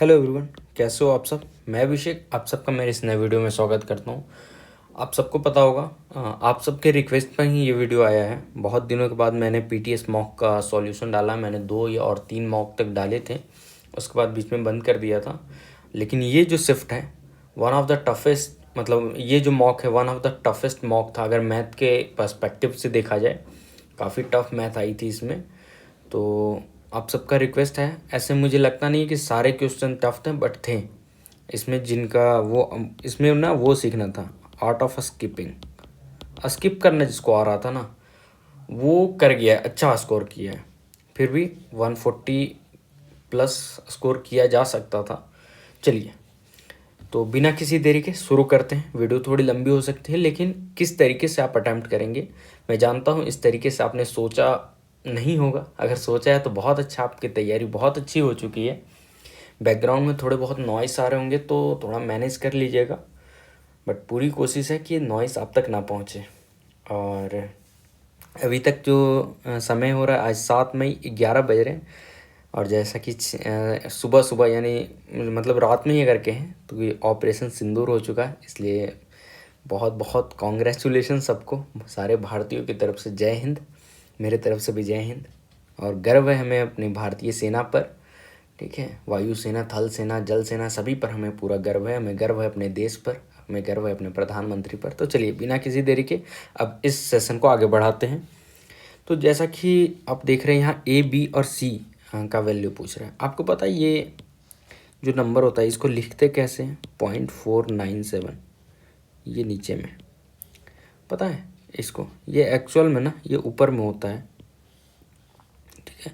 Hello everyone, कैसे हो आप सब। मैं अभिषेक आप सबका मेरे इस नए वीडियो में स्वागत करता हूं। आप सबको पता होगा, आप सबके रिक्वेस्ट पर ही ये वीडियो आया है। बहुत दिनों के बाद मैंने पीटीएस मॉक का सॉल्यूशन डाला। मैंने 2 या और 3 मॉक तक डाले थे, उसके बाद बीच में बंद कर दिया था। लेकिन ये जो शिफ्ट है वन ऑफ द टफेस्ट, मतलब ये जो मॉक है one of the toughest mock था अगर मैथ के पर्सपेक्टिव से देखा जाए। काफ़ी टफ मैथ आई थी इसमें। तो आप सबका रिक्वेस्ट है, ऐसे मुझे लगता नहीं कि सारे क्वेश्चन टफ थे, बट थे इसमें जिनका वो इसमें ना वो सीखना था, आर्ट ऑफ स्किपिंग। स्किप करना जिसको आ रहा था ना वो कर गया है, अच्छा स्कोर किया है। फिर भी 140 प्लस स्कोर किया जा सकता था। चलिए, तो बिना किसी देरी के शुरू करते हैं। वीडियो थोड़ी लंबी हो सकती है, लेकिन किस तरीके से आप अटैम्प्ट करेंगे मैं जानता हूँ इस तरीके से आपने सोचा नहीं होगा। अगर सोचा है तो बहुत अच्छा, आपकी तैयारी बहुत अच्छी हो चुकी है। बैकग्राउंड में थोड़े बहुत नॉइस आ रहे होंगे तो थोड़ा मैनेज कर लीजिएगा, बट पूरी कोशिश है कि नॉइस आप तक ना पहुँचे। और अभी तक जो समय हो रहा है, आज 7 मई 11 बज रहे हैं। और जैसा कि सुबह सुबह यानी मतलब रात में ही अगर कहें तो ये ऑपरेशन सिंदूर हो चुका है, इसलिए बहुत बहुत कॉन्ग्रेचुलेशन सबको, सारे भारतीयों की तरफ से जय हिंद, मेरे तरफ से भी जय हिंद। और गर्व है हमें अपनी भारतीय सेना पर, ठीक है। वायु सेना, थल सेना, जल सेना, सभी पर हमें पूरा गर्व है। हमें गर्व है अपने देश पर, हमें गर्व है अपने प्रधानमंत्री पर। तो चलिए बिना किसी देरी के अब इस सेशन को आगे बढ़ाते हैं। तो जैसा कि आप देख रहे हैं यहाँ ए बी और सी का वैल्यू पूछ रहा है। आपको पता है ये जो नंबर होता है इसको लिखते कैसे हैं? 0.497, ये नीचे में पता है इसको, ये एक्चुअल में ना ये ऊपर में होता है, ठीक है।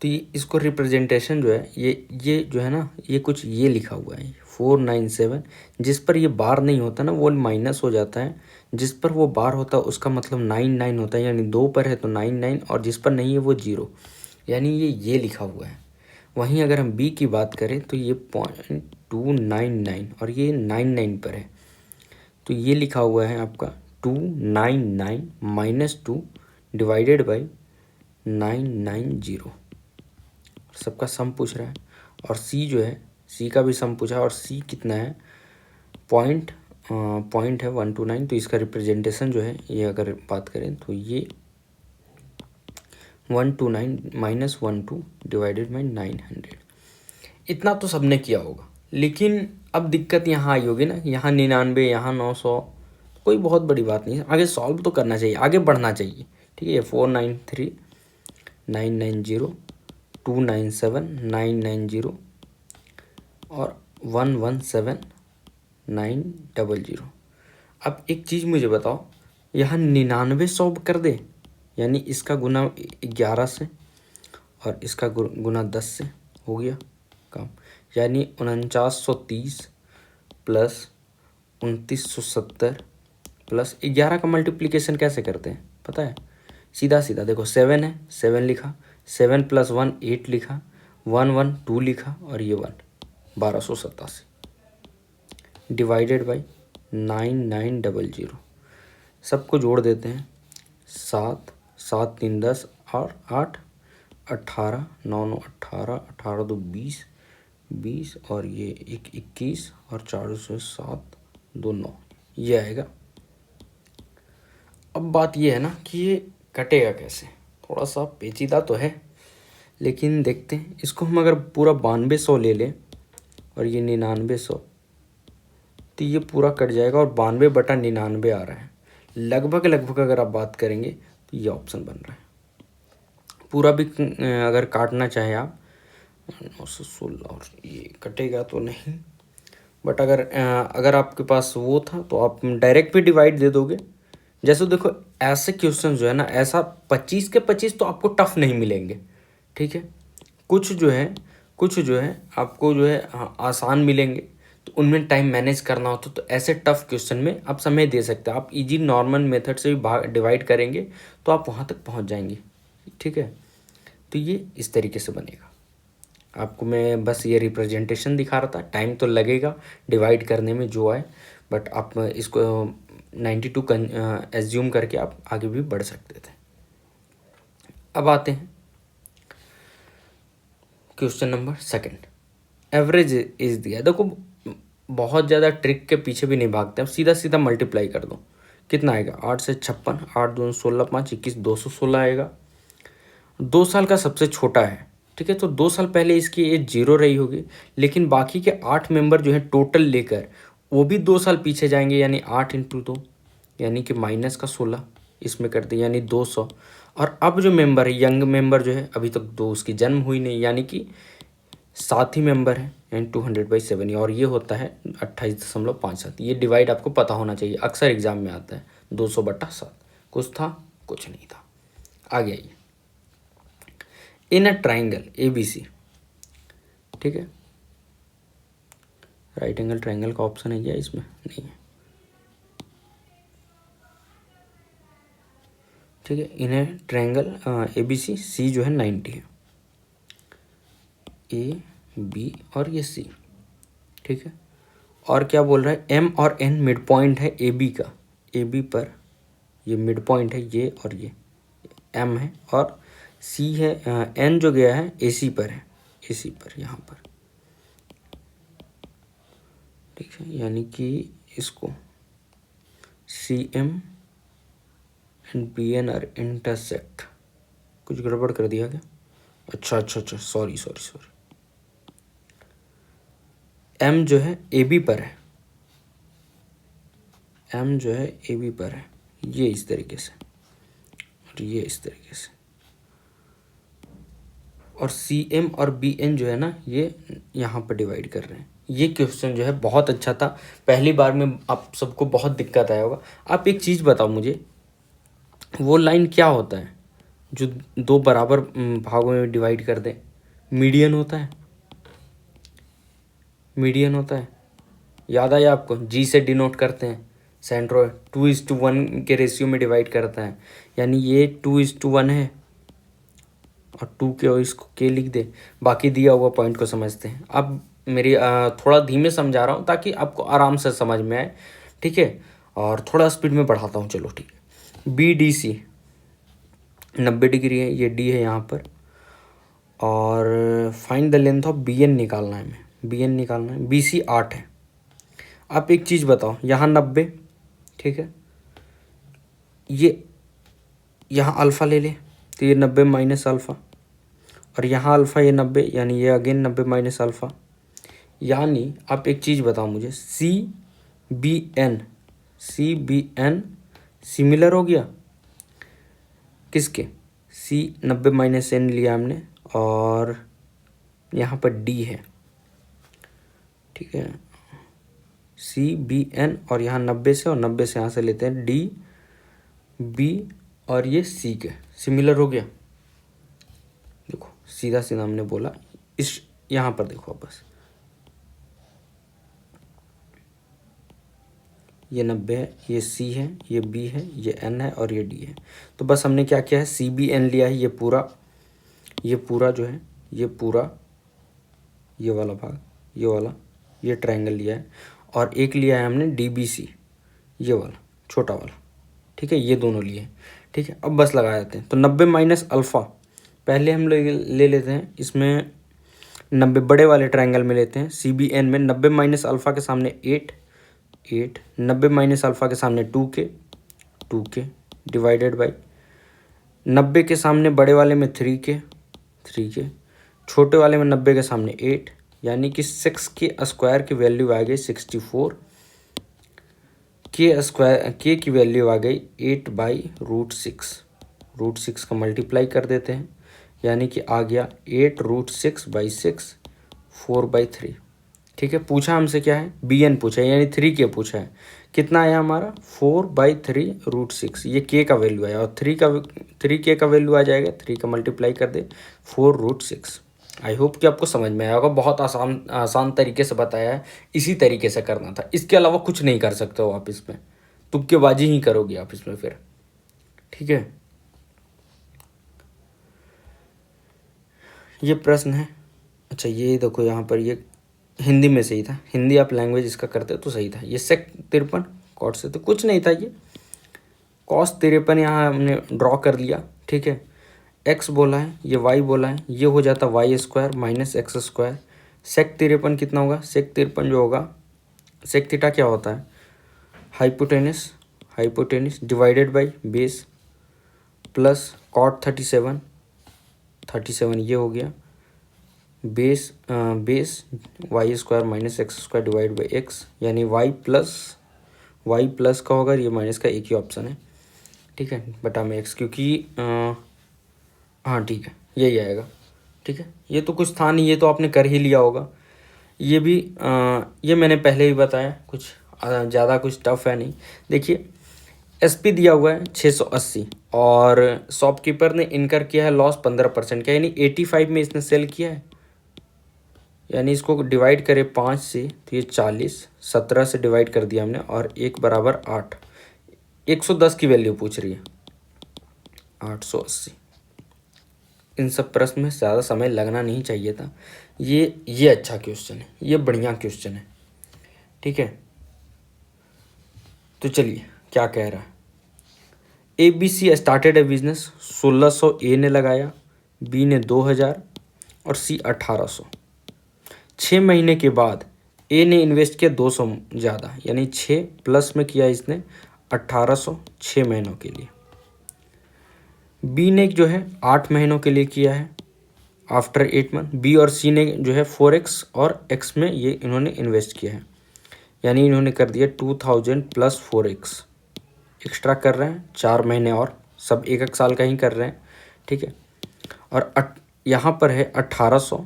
तो ये इसको रिप्रेजेंटेशन जो है ये जो है ना ये कुछ ये लिखा हुआ है 497। जिस पर ये बार नहीं होता ना वो माइनस हो जाता है, जिस पर वो बार होता है उसका मतलब 99 होता है, यानी 2 पर है तो 99 और जिस पर नहीं है वो 0, यानी ये लिखा हुआ है। वहीं अगर हम बी की बात करें तो ये 0.299 और ये 99 पर है, तो ये लिखा हुआ है आपका 299 -2 डिवाइडेड बाई 990। सबका सम पूछ रहा है। और सी जो है, सी का भी सम पूछा है, और सी कितना है? पॉइंट है 129। तो इसका रिप्रेजेंटेशन जो है ये अगर बात करें तो ये 129 -12 डिवाइडेड बाई 900। इतना तो सबने किया होगा, लेकिन अब दिक्कत यहाँ आई होगी ना, यहाँ 99, यहाँ 900। कोई बहुत बड़ी बात नहीं है, आगे सॉल्व तो करना चाहिए, आगे बढ़ना चाहिए, ठीक है। 493 990 297 990 और 117 900। अब एक चीज़ मुझे बताओ, यहाँ 99 सॉल्व कर दे, यानी इसका गुना 11 से और इसका गुना 10 से हो गया काम, यानी 4930 प्लस 2970 प्लस 11 का मल्टीप्लिकेशन कैसे करते हैं पता है? सीधा सीधा देखो, 7 है, 7 लिखा, 7 + 1 8 लिखा, 1 1 2 लिखा और ये 1 1287 डिवाइडेड बाई 9900। सबको जोड़ देते हैं, 7 7 3 10 और 8 18 9 9 18 18 2 20 20 और ये 1 21 और 4 से 7 2 9, ये आएगा। अब बात ये है ना कि ये कटेगा कैसे, थोड़ा सा पेचीदा तो है, लेकिन देखते हैं। इसको हम अगर पूरा 9200 ले लें और ये 9900, तो ये पूरा कट जाएगा और 92/99 आ रहा है। लगभग लगभग अगर आप बात करेंगे तो ये ऑप्शन बन रहा है। पूरा भी अगर काटना चाहें आप 916 और ये कटेगा तो नहीं, बट अगर आपके पास वो था तो आप डायरेक्ट भी डिवाइड दे दोगे। जैसे देखो, ऐसे क्वेश्चन जो है ना, ऐसा 25 के 25 तो आपको टफ नहीं मिलेंगे, ठीक है। कुछ जो है आपको जो है आसान मिलेंगे, तो उनमें टाइम मैनेज करना होता तो ऐसे टफ क्वेश्चन में आप समय दे सकते हैं। आप इजी नॉर्मल मेथड से भी डिवाइड करेंगे तो आप वहाँ तक पहुँच जाएंगे, ठीक है। तो ये इस तरीके से बनेगा। आपको मैं बस ये रिप्रेजेंटेशन दिखा रहा था, टाइम तो लगेगा डिवाइड करने में जो आए, बट आप इसको 92 एज्यूम करके आप आगे भी बढ़ सकते थे। अब आते हैं क्वेश्चन नंबर 2। एवरेज एज दिया है। देखो बहुत ज़्यादा ट्रिक के पीछे भी नहीं भागते, अब सीधा सीधा मल्टीप्लाई कर दो, कितना आएगा 8 से 56, 8 2 16, 5 21, 216 आएगा। 2 साल का सबसे छोटा है, ठीक है, तो 2 साल पहले इसकी एज 0 रही होगी, लेकिन बाकी के 8 मेंबर जो है टोटल लेकर वो भी 2 साल पीछे जाएंगे, यानी 8 इंटू 2 यानी कि माइनस का 16 इसमें कर दिया, यानी 200। और अब जो मेंबर है यंग मेंबर जो है अभी तक दो उसकी जन्म हुई नहीं, यानी कि 7 ही मेंबर है, यानी 200/7, और ये होता है 28.57। ये डिवाइड आपको पता होना चाहिए, अक्सर एग्जाम में आता है 200/7। कुछ था, कुछ नहीं था। आगे आइए, इन अ ट्राइंगल ABC, ठीक है, राइट एंगल ट्राइंगल का ऑप्शन है क्या इसमें? नहीं है, ठीक है। इन अ ट्राइंगल ABC, C जो है 90 है, AB और ये C, ठीक है। और क्या बोल रहा है, M और N मिड पॉइंट है AB का, AB पर ये मिड पॉइंट है, ये और ये M है, और C है, N जो गया है AC पर है, AC पर यहाँ पर, ठीक है, यानी कि इसको CM and BN are intersect. कुछ गड़बड़ कर दिया क्या? अच्छा अच्छा अच्छा, सॉरी सॉरी सॉरी। M जो है AB पर है, M जो है AB पर है, ये इस तरीके से और ये इस तरीके से, और CM और BN जो है ना ये यहाँ पर डिवाइड कर रहे हैं। ये क्वेश्चन जो है बहुत अच्छा था, पहली बार में आप सबको बहुत दिक्कत आया होगा। आप एक चीज़ बताओ मुझे, वो लाइन क्या होता है जो दो बराबर भागों में डिवाइड कर दे? मीडियन होता है, मीडियन होता है, याद आया आपको? G से डिनोट करते हैं, सेंट्रोइड 2:1 के रेशियो में डिवाइड करता है, यानी ये 2:1 है, और 2 के और इसको K लिख दे, बाकी दिया हुआ पॉइंट को समझते हैं। अब मेरी थोड़ा धीमे समझा रहा हूँ ताकि आपको आराम से समझ में आए, ठीक है, और थोड़ा स्पीड में बढ़ाता हूँ, चलो ठीक है। BDC 90 डिग्री है, ये D है यहाँ पर, और find the length of BN निकालना है, हमें BN निकालना है। BC 8 है। आप एक चीज़ बताओ, यहाँ 90, ठीक है, ये यहाँ अल्फ़ा ले ले तो ये 90 माइनस अल्फ़ा, और यहाँ अल्फ़ा ये 90, यानी ये अगेन 90 माइनस अल्फ़ा। यानी आप एक चीज़ बताओ मुझे, CBN सिमिलर हो गया किसके? 90 माइनस N लिया हमने, और यहाँ पर D है, ठीक है, CBN, और यहाँ 90 से, और 90 से यहाँ से लेते हैं DB, और ये C के सिमिलर हो गया। देखो सीधा सीधा हमने बोला, इस यहाँ पर देखो बस, ये 90 है, ये C है, ये B है, ये N है, और ये D है। तो बस हमने क्या किया है, CBN लिया है, ये पूरा जो है, ये पूरा, ये वाला भाग, ये वाला, ये ट्रायंगल लिया है, और एक लिया है हमने DBC, ये वाला छोटा वाला, ठीक है, ये दोनों लिए, ठीक है। अब बस लगा देते हैं, तो 90 माइनस अल्फ़ा पहले हम ले लेते हैं, इसमें 90 बड़े वाले ट्रायंगल में लेते हैं, CBN में 90 माइनस अल्फ़ा के सामने 8, 90 माइनस अल्फ़ा के सामने 2K डिवाइडेड बाई 90 के सामने बड़े वाले में 3K, छोटे वाले में 90 के सामने 8, यानी कि 6 के स्क्वायर की वैल्यू आ गई 64, K की वैल्यू आ गई 8/√6। √6 का मल्टीप्लाई कर देते हैं, यानी कि आ गया 8√6/6, 4/3, ठीक है। पूछा हमसे क्या है, BN पूछा है, यानी 3K पूछा है। कितना आया हमारा 4/3√6, ये K का वैल्यू आया, और 3K का वैल्यू आ जाएगा, 3 का मल्टीप्लाई कर दे 4√6। आई होप कि आपको समझ में आया होगा, बहुत आसान तरीके से बताया है, इसी तरीके से करना था, इसके अलावा कुछ नहीं कर सकते हो आप इसमें, तुक्केबाजी ही करोगे आप इसमें फिर, ठीक है। ये प्रश्न है, अच्छा ये देखो यहाँ पर, ये हिंदी में सही था, हिंदी आप लैंग्वेज इसका करते तो सही था। ये sec 53 कॉट से तो कुछ नहीं था, ये cos 53 यहाँ हमने ड्रॉ कर लिया, ठीक है। x बोला है, ये y बोला है, ये हो जाता y² माइनस x², सेक 53 कितना होगा? सेक 53 जो होगा, सेक थीटा क्या होता है? Hypotenuse divided by base plus cot 37 ये हो गया, base y square minus x square divide by x, यानी वाई प्लस का होगा, ये माइनस का, एक ही ऑप्शन है, ठीक है, बटा में एक्स, क्योंकि हाँ ठीक है यही आएगा, ठीक है। ये तो कुछ था नहीं, ये तो आपने कर ही लिया होगा। ये भी ये मैंने पहले ही बताया, कुछ ज़्यादा कुछ टफ है नहीं। देखिए एसपी दिया हुआ है 680 और शॉपकीपर ने इनकर किया है लॉस 15% का, यानी 85 में इसने सेल किया है, यानी इसको डिवाइड करें 5 से तो ये 40, 17 से डिवाइड कर दिया हमने और 1 बराबर 8, 110 की वैल्यू पूछ रही है, 880। इन सब प्रश्न में ज़्यादा समय लगना नहीं चाहिए था। ये अच्छा क्वेश्चन है, ये बढ़िया क्वेश्चन है, ठीक है। तो चलिए क्या कह रहा है, ABC स्टार्टेड ए बिजनेस, 1600 ए ने लगाया, बी ने 2000 और सी 1800। 6 महीने के बाद ए ने इन्वेस्ट किया 200 ज़्यादा, यानी 6 प्लस में किया इसने 1800 6 महीनों के लिए। बी ने जो है 8 महीनों के लिए किया है आफ्टर 8 मंथ। बी और सी ने जो है 4x और x में ये इन्होंने इन्वेस्ट किया है, यानी इन्होंने कर दिया 2000 प्लस 4x, एक्स्ट्रा कर रहे हैं 4 महीने और, सब 1 साल का ही कर रहे हैं, ठीक है। और यहाँ पर है 1800,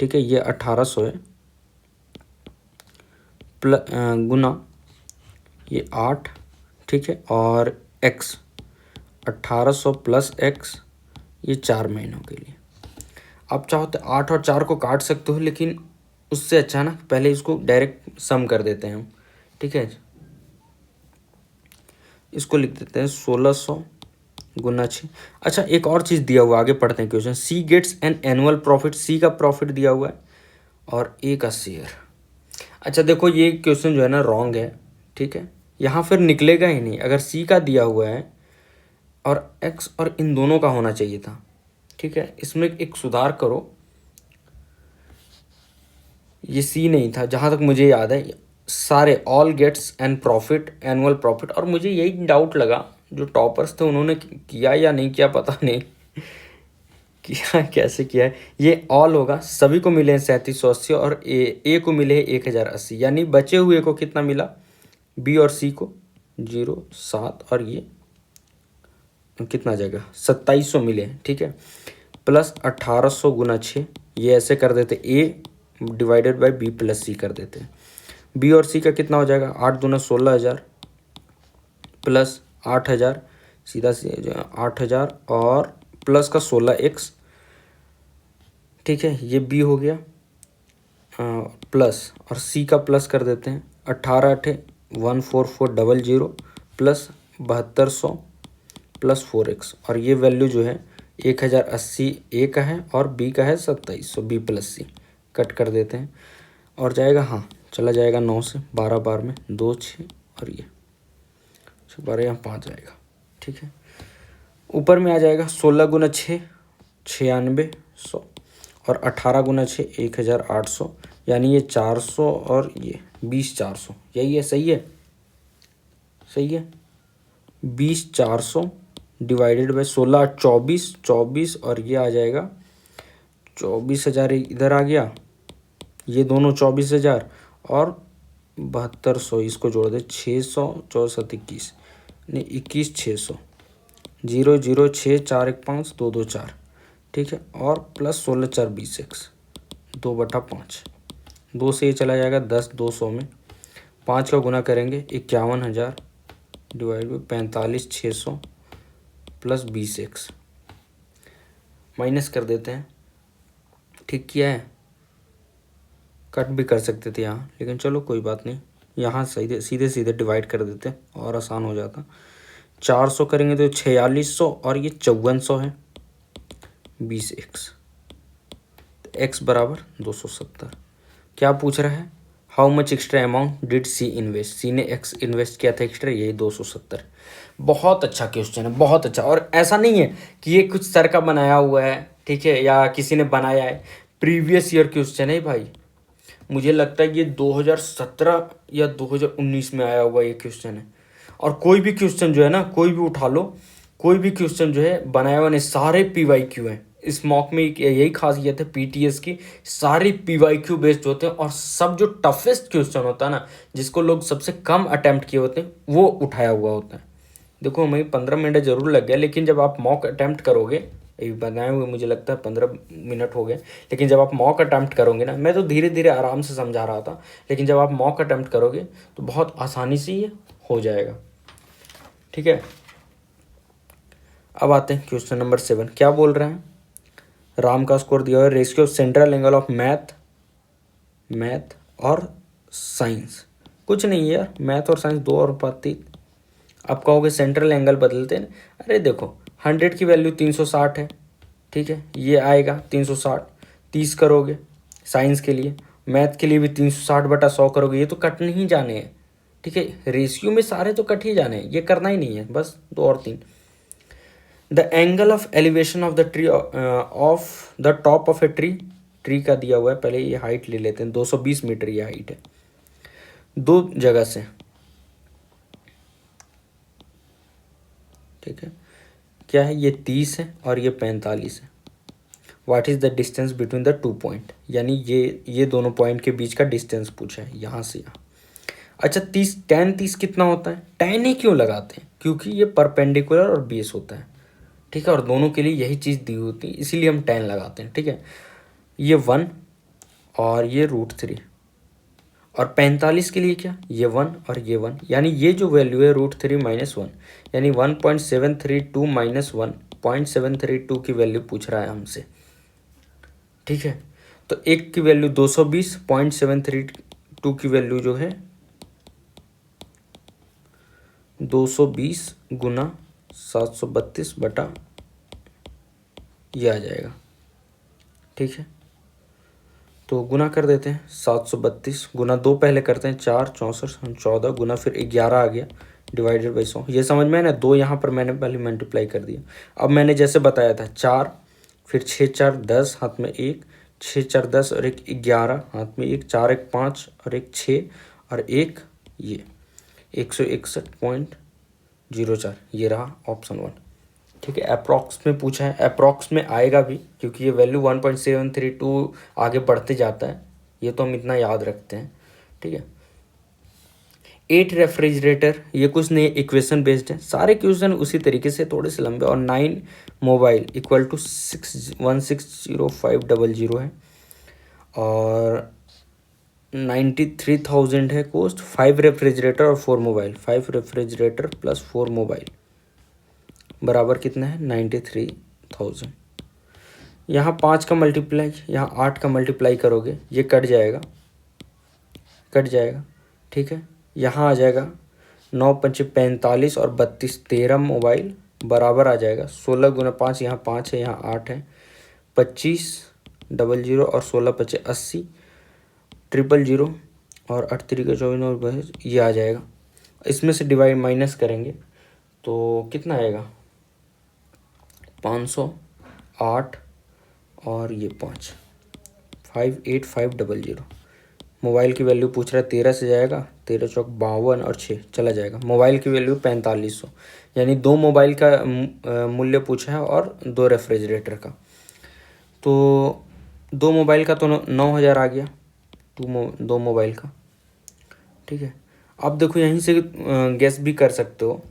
ठीक है, ये 1800 है गुना ये 8, ठीक है, और x 1800 प्लस x, ये 4 महीनों के लिए। आप चाहो तो 8 और 4 को काट सकते हो, लेकिन उससे अच्छा ना पहले इसको डायरेक्ट सम कर देते हैं हम, ठीक है। इसको लिख देते हैं 1600 गुना 6। अच्छा एक और चीज़ दिया हुआ, आगे पढ़ते हैं question. C gets an annual profit, C का प्रॉफिट दिया हुआ है और ए का शेयर। अच्छा देखो ये क्वेश्चन जो है ना रॉन्ग है, ठीक है, यहाँ फिर निकलेगा ही नहीं। अगर सी का दिया हुआ है और एक्स और इन दोनों का होना चाहिए था, ठीक है। इसमें एक सुधार करो, ये सी नहीं था जहाँ तक मुझे याद है, सारे all gates and profit annual profit. और मुझे यही डाउट लगा, जो टॉपर्स थे उन्होंने किया या नहीं किया पता नहीं किया कैसे किया है। ये ऑल होगा, सभी को मिले हैं 3780 और ए को मिले हैं 1080, यानी बचे हुए को कितना मिला, बी और सी को 0 7 और ये कितना आ जाएगा 2700 मिले हैं, ठीक है। प्लस 1800 गुना 6, ये ऐसे कर देते, ए डिवाइडेड बाय बी प्लस सी कर देते हैं। बी और सी का कितना हो जाएगा, 8 दूना 16000 प्लस 8000, सीधा 8000 और प्लस का 16x, ठीक है, ये बी हो गया प्लस, और सी का प्लस कर देते हैं 18 8 14400 प्लस 7200 प्लस 4x, और ये वैल्यू जो है 1080 ए का है और बी का है 2700, बी प्लस सी कट कर देते हैं और जाएगा, हाँ चला जाएगा 9 से 12 बार में 2 6 और ये 12 यहाँ 5 आएगा, ठीक है। ऊपर में आ जाएगा 16 गुना 6 9600 और 18 गुना 6 1800, यानी ये 400 और ये 20 400, यही है, सही है, सही है। 20 400 डिवाइडेड बाई 16 24 और ये आ जाएगा 24,000, इधर आ गया, ये दोनों 24,000 और 7200, इसको जोड़ दे 600 64 21 नहीं 21 600 0 0 6 4 1 5 2 2 4, ठीक है, और प्लस 16 4 20x 2/5, 2 से ये चला जाएगा 10 200 में, 5 का गुना करेंगे 51,000 divide by 45,600 plus 20x, minus कर देते हैं, ठीक किया है, कट भी कर सकते थे यहाँ, लेकिन चलो कोई बात नहीं, यहाँ सीधे सीधे डिवाइड कर देते और आसान हो जाता। 400 करेंगे तो 4600 और ये 5400 है, 20x, x बराबर 270। क्या पूछ रहा है, how much extra amount did C invest, C ने x इन्वेस्ट किया था एक्स्ट्रा, यही 270। बहुत अच्छा क्वेश्चन है, बहुत अच्छा। और ऐसा नहीं है कि ये कुछ सर का बनाया हुआ है, ठीक है, या किसी ने बनाया है, प्रीवियस ईयर क्वेश्चन है भाई। मुझे लगता है ये 2017 या 2019 में आया हुआ ये क्वेश्चन है। और कोई भी क्वेश्चन जो है ना, कोई भी उठा लो, कोई भी क्वेश्चन जो है बनाया हुआ नहीं, सारे PYQ हैं। इस मॉक में यही खासियत है PTS की, सारे PYQ बेस्ड होते हैं। और सब जो टफेस्ट क्वेश्चन होता है ना, जिसको लोग सबसे कम अटैम्प्ट किए होते हैं, वो उठाया हुआ होता है। देखो हमें 15 मिनट ज़रूर लग गया, लेकिन जब आप मॉक अटैम्प्ट करोगे, ये बनाए हुए मुझे लगता है 15 मिनट हो गए, लेकिन जब आप मॉक अटैम्प्ट करोगे ना, मैं तो धीरे धीरे आराम से समझा रहा था, लेकिन जब आप मॉक अटैम्प्ट करोगे तो बहुत आसानी से ये हो जाएगा। ठीक है, अब आते हैं क्वेश्चन नंबर 7। क्या बोल रहे हैं? राम का स्कोर दिया हुआ है, ratio of central angle of math और साइंस। कुछ नहीं है यार, मैथ और साइंस 2 और 5। आप कहोगे सेंट्रल एंगल बदलते हैं। अरे देखो 100 की वैल्यू 360 है, ठीक है, ये आएगा 360, 30 करोगे साइंस के लिए, मैथ के लिए भी 360/100 करोगे, ये तो कट नहीं जाने हैं। ठीक है, रेशियो में सारे तो कट ही जाने हैं, ये करना ही नहीं है, बस 2 और 3। The angle of elevation of the tree of the top of a tree का दिया हुआ है। पहले ये हाइट ले लेते हैं, 220 मीटर ये हाइट है। दो जगह से, ठीक है, क्या है ये 30 है और ये 45 है। What is the distance between the 2 point, यानी ये दोनों पॉइंट के बीच का डिस्टेंस पूछा है यहाँ से यहाँ। अच्छा 30 tan 30 कितना होता है? tan ही क्यों लगाते हैं? क्योंकि ये परपेंडिकुलर और बेस होता है, ठीक है, और दोनों के लिए यही चीज़ दी होती है, इसीलिए हम tan लगाते हैं। ठीक है, ये 1 और ये √3, और 45 के लिए क्या, ये 1 और ये 1, यानी ये जो वैल्यू है √3 - 1, यानी 1.732 - 1.732 की वैल्यू पूछ रहा है हमसे। ठीक है, तो एक की वैल्यू 220, 0.732 की वैल्यू जो है 220 गुना 732 बटा ये आ जाएगा। ठीक है, तो गुना कर देते हैं, 732 गुना 2 पहले करते हैं, 4 64 14 गुना फिर 11 आ गया डिवाइडेड बाई 100। ये समझ में है ना, 2 यहाँ पर मैंने पहले मल्टीप्लाई कर दिया। अब मैंने जैसे बताया था 4, फिर 6 4 10 हाथ में 1, 6 4 10 और 1 11 हाथ में 1, 4 1 5 और 1 6 और 1 ये 161.04, ये रहा ऑप्शन 1। ठीक है, अप्रॉक्स में पूछा है, अप्रॉक्स में आएगा भी, क्योंकि ये वैल्यू 1.732 आगे बढ़ते जाता है, ये तो हम इतना याद रखते हैं। ठीक है, 8 रेफ्रिजरेटर, ये कुछ नहीं, इक्वेशन बेस्ड है, सारे क्वेश्चन उसी तरीके से, थोड़े से लंबे। और 9 मोबाइल इक्वल टू 160,500 है, और 93,000 है कॉस्ट। 5 रेफ्रिजरेटर और 4 मोबाइल, 5 रेफ्रिजरेटर प्लस 4 मोबाइल बराबर कितना है, 93,000। यहाँ 5 का मल्टीप्लाई, यहाँ 8 का मल्टीप्लाई करोगे, ये कट जाएगा, कट जाएगा। ठीक है, यहाँ आ जाएगा 9 5 45 और 32 13 मोबाइल बराबर आ जाएगा 16 गुना 5, यहाँ 5 है, यहाँ 8 है, 25,00 और 16 5 80, 000 और 8 3 का 24 और 22, ये आ जाएगा। इसमें से डिवाइड माइनस करेंगे तो कितना आएगा, 508 और ये 5, 58500। मोबाइल की वैल्यू पूछ रहा है, 13 से जाएगा, 13 चौक 52 और 6 चला जाएगा। मोबाइल की वैल्यू 4500, यानी 2 मोबाइल का मूल्य पूछा है और 2 रेफ्रिजरेटर का। तो 2 मोबाइल का तो 9,000 आ गया, 2 मोबाइल का। ठीक है, आप देखो यहीं से गैस भी कर सकते हो,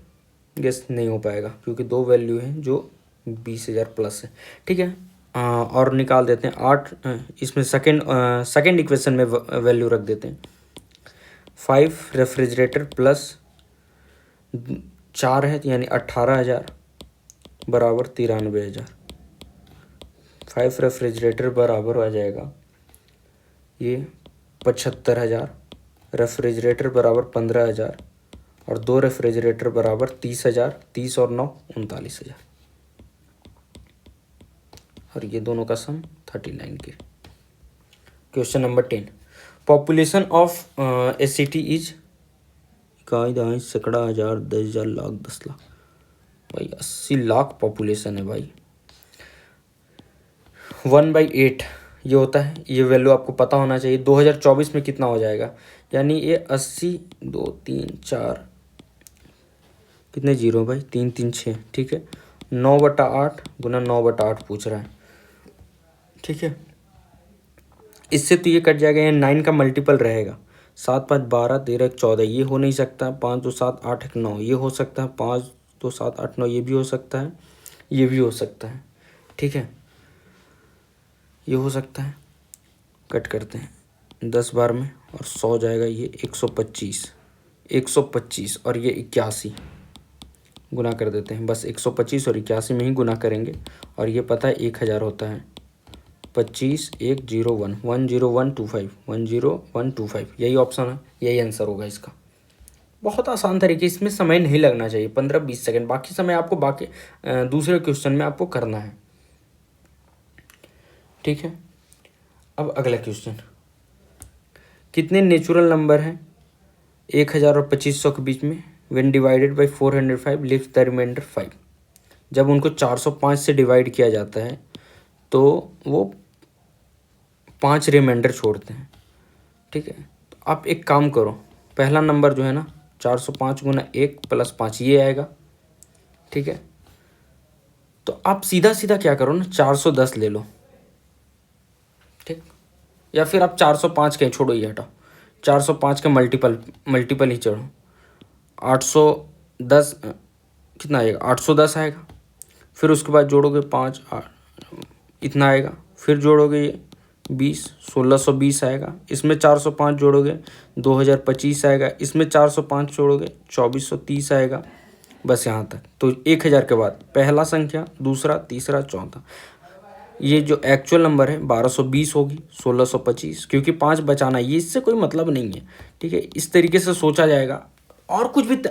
गैस नहीं हो पाएगा क्योंकि 2 वैल्यू है जो 20,000 प्लस है। ठीक है, और निकाल देते हैं 8, इसमें सेकंड इक्वेशन में वैल्यू रख देते हैं। 5 रेफ्रिजरेटर प्लस 4 है, यानी 18,000 बराबर 93,000। 5 रेफ्रिजरेटर बराबर आ जाएगा ये 75,000, रेफ्रिजरेटर बराबर 15,000 और 2 रेफ्रिजरेटर बराबर 30,000, 30 और 9 39,000, और ये दोनों का सम 39 के। Question number 10, population of A city is, इकाई दहाई सैकड़ा हज़ार 10,000 लाख 10 लाख, भाई 80 लाख पॉपुलेशन है भाई। 1/8 ये होता है, ये वैल्यू आपको पता होना चाहिए। 2024 में कितना हो जाएगा, यानी ये 80, 2 3 4 कितने जीरो भाई, 3 3 6, ठीक है। 9/8 गुना 9/8 पूछ रहा है, ठीक है। इससे तो ये कट जाएगा, ये 9 का मल्टीपल रहेगा। 7 5 12 13 14, ये हो नहीं सकता। 5 2 7 8 1 9, ये हो सकता है। 5 2 7 8 9, ये भी हो सकता है, ये भी हो सकता है, ठीक है। ये हो सकता है, कट करते हैं 10 बार में और 100 जाएगा, ये 125, 125 और ये 81 गुना कर देते हैं। बस 125 और 81 में ही गुना करेंगे, और ये पता है 1000 होता है। 25 101 10125 10125, यही ऑप्शन है, यही आंसर होगा इसका। बहुत आसान तरीके, इसमें समय नहीं लगना चाहिए, 15-20 सेकंड। बाकी समय आपको दूसरे क्वेश्चन में आपको करना है, ठीक है। अब अगला क्वेश्चन, कितने नेचुरल नंबर हैं 1000 और 2500 के बीच में? When divided by 405 leaves the remainder 5। जब उनको 405 से डिवाइड किया जाता है तो वो 5 रिमाइंडर छोड़ते हैं, ठीक है। तो आप एक काम करो, पहला नंबर जो है ना 405 गुना 1 + 5, ये आएगा, ठीक है। तो आप सीधा सीधा क्या करो ना, 410 ले लो, ठीक। या फिर आप 405 कहीं छोड़ो, ये हटाओ, 405 का मल्टीपल ही चढ़ो। 810 कितना आएगा, 810 आएगा। फिर उसके बाद जोड़ोगे 5 इतना आएगा। फिर जोड़ोगे ये 20, 1620 आएगा। इसमें 405 जोड़ोगे 2025 आएगा। इसमें 405 जोड़ोगे 2430 आएगा। बस यहाँ तक। तो 1000 के बाद पहला संख्या, दूसरा, तीसरा, चौथा। ये जो एक्चुअल नंबर है 1220 होगी, 1625, क्योंकि 5 बचाना है, ये इससे कोई मतलब नहीं है, ठीक है। इस तरीके से सोचा जाएगा। और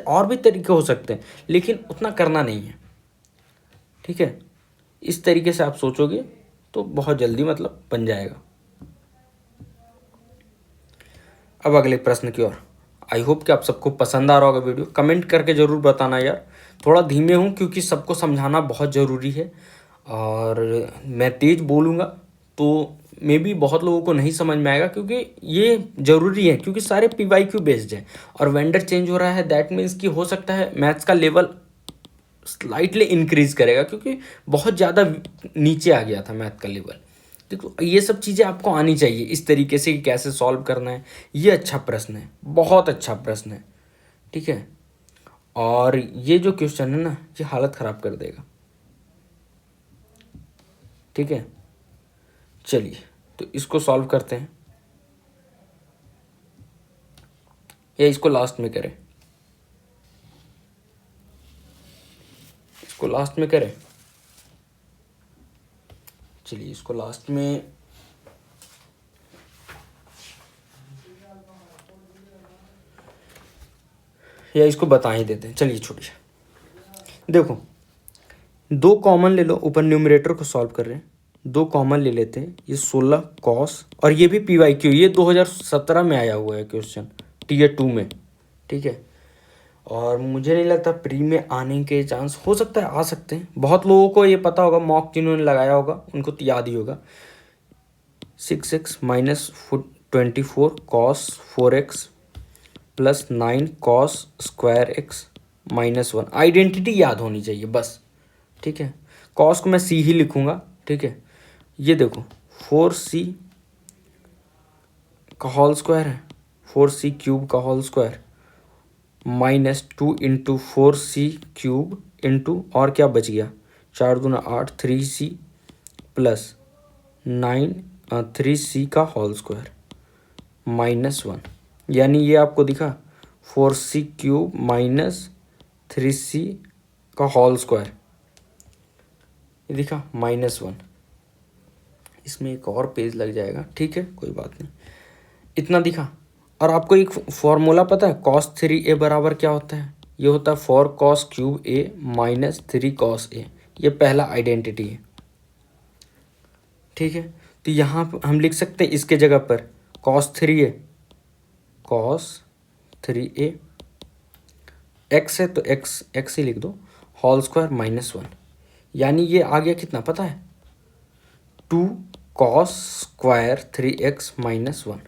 और भी तरीके हो सकते हैं, लेकिन उतना करना नहीं है, ठीक है। इस तरीके से आप सोचोगे तो बहुत जल्दी मतलब बन जाएगा। अब अगले प्रश्न की ओर। आई होप कि आप सबको पसंद आ रहा होगा वीडियो। कमेंट करके ज़रूर बताना यार। थोड़ा धीमे हूँ क्योंकि सबको समझाना बहुत ज़रूरी है, और मैं तेज़ बोलूँगा तो मे बी बहुत लोगों को नहीं समझ में आएगा, क्योंकि ये ज़रूरी है, क्योंकि सारे PYQ बेस्ड हैं और वेंडर चेंज हो रहा है। दैट मीन्स कि हो सकता है मैथ्स का लेवल स्लाइटली इंक्रीज़ करेगा, क्योंकि बहुत ज़्यादा नीचे आ गया था मैथ का लेवल। देखो, ये सब चीज़ें आपको आनी चाहिए इस तरीके से कि कैसे सॉल्व करना है। ये अच्छा प्रश्न है, बहुत अच्छा प्रश्न है, ठीक है। और ये जो क्वेश्चन है ना, ये हालत ख़राब कर देगा, ठीक है। चलिए, तो इसको सॉल्व करते हैं, या इसको लास्ट में करें, इसको लास्ट में करें। चलिए, इसको लास्ट में, या इसको बता ही देते हैं। चलिए, छोटी देखो, 2 कॉमन ले लो। ऊपर न्यूमरेटर को सॉल्व कर रहे हैं, 2 कॉमन ले लेते हैं। ये 16 कॉस, और ये भी PYQ, ये 2017 में आया हुआ है क्वेश्चन, Tier 2 में, ठीक है। और मुझे नहीं लगता प्री में आने के चांस, हो सकता है आ सकते हैं। बहुत लोगों को ये पता होगा, मॉक जिन्होंने लगाया होगा उनको तो याद ही होगा। 6x - 24 cos 4x + 9 cos square x -1। Identity याद होनी चाहिए बस, ठीक है। कॉस को मैं C ही लिखूंगा, ठीक है। ये देखो, 4c का होल स्क्वायर है, 4c³ का होल स्क्वायर -2 × 4c³ इंटू, और क्या बच गया, 4 दूना 8, 3c + 9 3c का होल स्क्वायर -1। यानी ये आपको दिखा 4c³ - 3c का होल स्क्वायर, ये दिखा -1। इसमें एक और पेज लग जाएगा, ठीक है, कोई बात नहीं। इतना दिखा। और आपको एक फॉर्मूला पता है, cos 3a बराबर क्या होता है? ये होता है 4 cos³ a - 3 cos a। ये पहला आइडेंटिटी है, ठीक है। तो यहाँ पर हम लिख सकते हैं इसके जगह पर cos 3a x है तो x ही लिख दो, होल स्क्वायर -1। यानी ये आ गया कितना पता है, 2 कॉस स्क्वायर 3x माइनस 1,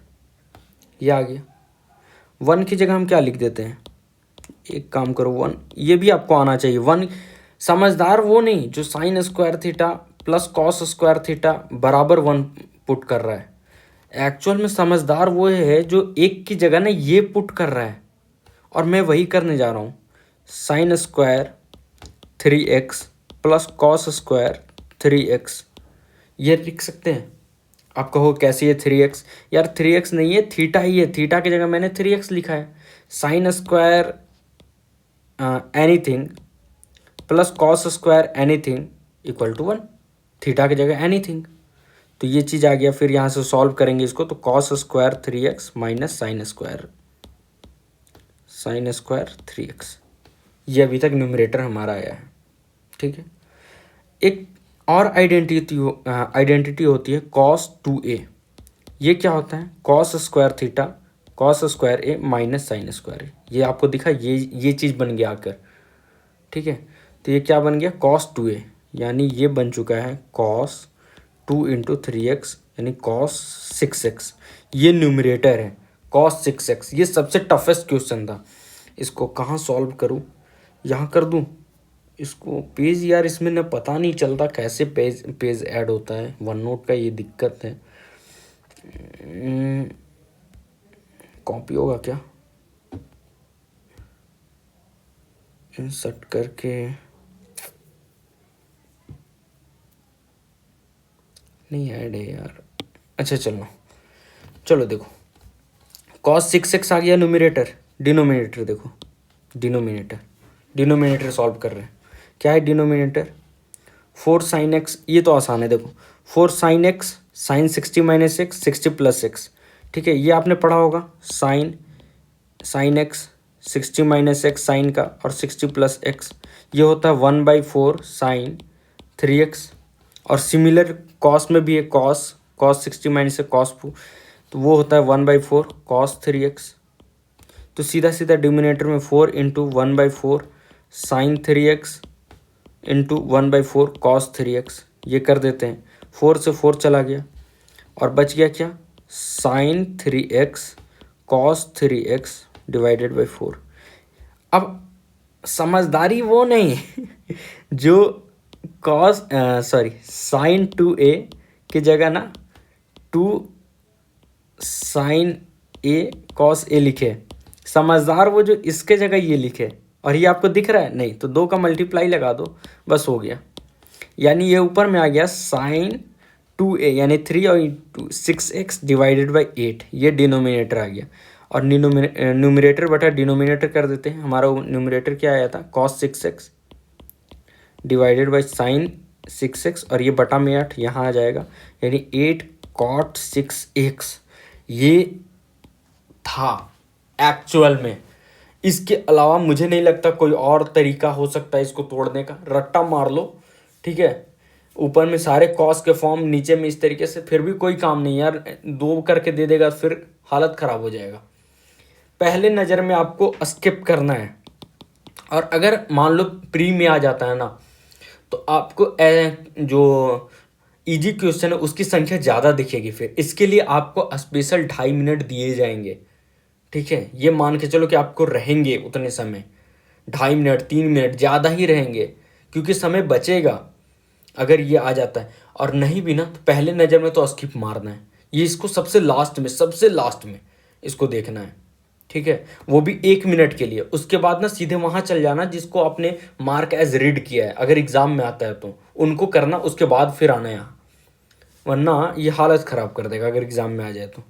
ये आ गया। 1 की जगह हम क्या लिख देते हैं, एक काम करो 1, ये भी आपको आना चाहिए 1। समझदार वो नहीं जो sine square theta plus cos square theta बराबर 1 पुट कर रहा है। एक्चुअल में समझदार वो है जो एक की जगह ना ये पुट कर रहा है, और मैं वही करने जा रहा हूँ। Sine square 3x plus cos square 3x, ये लिख सकते हैं। आप कहो कैसे ये 3x, यार 3x नहीं है, थीटा ही है, थीटा की जगह मैंने 3x लिखा है। Sine square anything plus cos square anything equal to 1, theta की जगह एनीथिंग, तो ये चीज़ आ गया। फिर यहाँ से सॉल्व करेंगे इसको, तो cos square 3x minus sine square 3x, ये अभी तक न्यूमरेटर हमारा आया है। ठीक है, एक और आइडेंटिटी होती है cos 2a। ये क्या होता है, cos square theta cos square a minus sine square a, ये आपको दिखा, ये चीज़ बन गया आकर। ठीक है, तो ये क्या बन गया cos 2a, यानी ये बन चुका है cos 2 इंटू 3x यानी cos 6x, ये न्यूमरेटर है cos 6x। ये सबसे टफेस्ट क्वेश्चन था, इसको कहाँ सॉल्व करूँ, यहाँ कर दूँ इसको पेज, यार इसमें न पता नहीं चलता कैसे पेज ऐड होता है, वन नोट का ये दिक्कत है। कॉपी होगा क्या, इंसर्ट करके, नहीं ऐड है यार। अच्छा चलो देखो, cos 6x आ गया न्यूमरेटर, डिनोमिनेटर देखो, डिनोमिनेटर सॉल्व कर रहे हैं। क्या है डिनोमिनेटर, 4 साइन एक्स, ये तो आसान है देखो, 4 sine x sine 60 minus x 60 plus x. ठीक है, ये आपने पढ़ा होगा, sine x 60 minus x sine का और 60 प्लस एक्स, ये होता है 1/4 साइन 3x। और सिमिलर कॉस में भी है, कॉस 60 माइनस कॉस, तो वो होता है 1/4 कॉस 3x। तो सीधा डिनोमिनेटर में 4 into 1/4 sign 3x into 1/4 cos 3x, ये कर देते हैं। 4 से 4 चला गया और बच गया क्या, sign 3x cos 3x divided by 4। अब समझदारी वो नहीं जो साइन 2a की जगह ना 2 साइन a कॉस a लिखे, समझदार वो जो इसके जगह ये लिखे, और ये आपको दिख रहा है नहीं तो 2 का मल्टीप्लाई लगा दो, बस हो गया। यानी ये ऊपर में आ गया साइन 2a यानी 3 और 6x डिवाइडेड बाई 8, ये डिनोमिनेटर आ गया। और न्यूमरेटर बटा डिनोमिनेटर कर देते हैं, हमारा न्यूमरेटर क्या आया था, cos 6x divided by sine 6x, और ये बटा में 8 यहाँ आ जाएगा, यानी 8 cot 6x, ये था एक्चुअल में। इसके अलावा मुझे नहीं लगता कोई और तरीका हो सकता है इसको तोड़ने का, रट्टा मार लो। ठीक है, ऊपर में सारे कॉस के फॉर्म, नीचे में इस तरीके से, फिर भी कोई काम नहीं यार, 2 करके दे देगा फिर हालत ख़राब हो जाएगा। पहले नज़र में आपको स्किप करना है, और अगर मान लो प्री में आ जाता है ना, तो आपको जो इजी क्वेश्चन है उसकी संख्या ज़्यादा दिखेगी, फिर इसके लिए आपको स्पेशल 2.5 मिनट दिए जाएंगे। ठीक है, ये मान के चलो कि आपको रहेंगे उतने समय, 2.5 मिनट 3 मिनट ज़्यादा ही रहेंगे, क्योंकि समय बचेगा अगर ये आ जाता है। और नहीं भी ना तो पहले नज़र में तो स्किप मारना है, ये इसको सबसे लास्ट में इसको देखना है। ठीक है, वो भी 1 मिनट के लिए, उसके बाद ना सीधे वहाँ चल जाना जिसको आपने मार्क एज रीड किया है, अगर एग्ज़ाम में आता है तो उनको करना, उसके बाद फिर आना यहाँ, वरना ये हालत ख़राब कर देगा अगर एग्ज़ाम में आ जाए तो।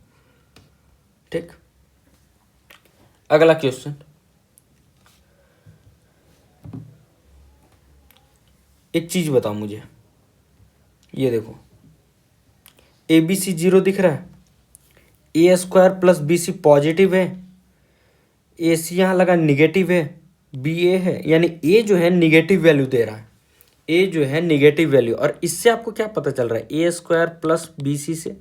ठीक, अगला क्वेश्चन, एक चीज़ बताओ मुझे, ये देखो ABC 0 दिख रहा है, A² प्लस BC पॉजिटिव है, AC यहाँ लगा निगेटिव है, BA है, यानी A जो है निगेटिव वैल्यू दे रहा है, A जो है निगेटिव वैल्यू। और इससे आपको क्या पता चल रहा है, A² प्लस BC से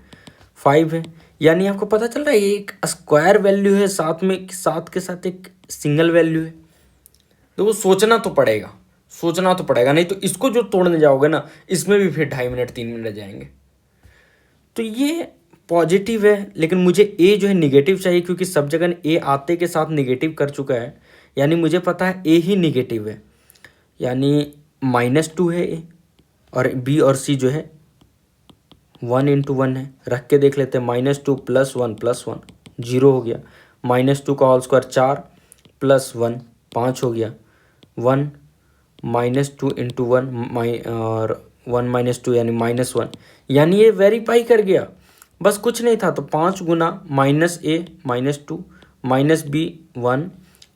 5 है, यानी आपको पता चल रहा है ये एक स्क्वायर वैल्यू है, साथ के साथ एक सिंगल वैल्यू है। तो वो सोचना तो पड़ेगा, नहीं तो इसको जो तोड़ने जाओगे ना, इसमें भी फिर 2.5 मिनट 3 मिनट जाएंगे। तो ये पॉजिटिव है, लेकिन मुझे ए जो है निगेटिव चाहिए, क्योंकि सब जगह ए आते के साथ निगेटिव कर चुका है, यानी मुझे पता है ए ही निगेटिव है, यानी -2 है ए, और बी और सी जो है 1 × 1 है। रख के देख लेते हैं, -2 + 1 + 1 0 हो गया, -2 का होल स्क्वायर 4 + 1 5 हो गया, 1 -2 × 1 और 1 - 2 यानी -1, यानी ये वेरीफाई कर गया। बस कुछ नहीं था, तो 5 गुना -a -2 -b 1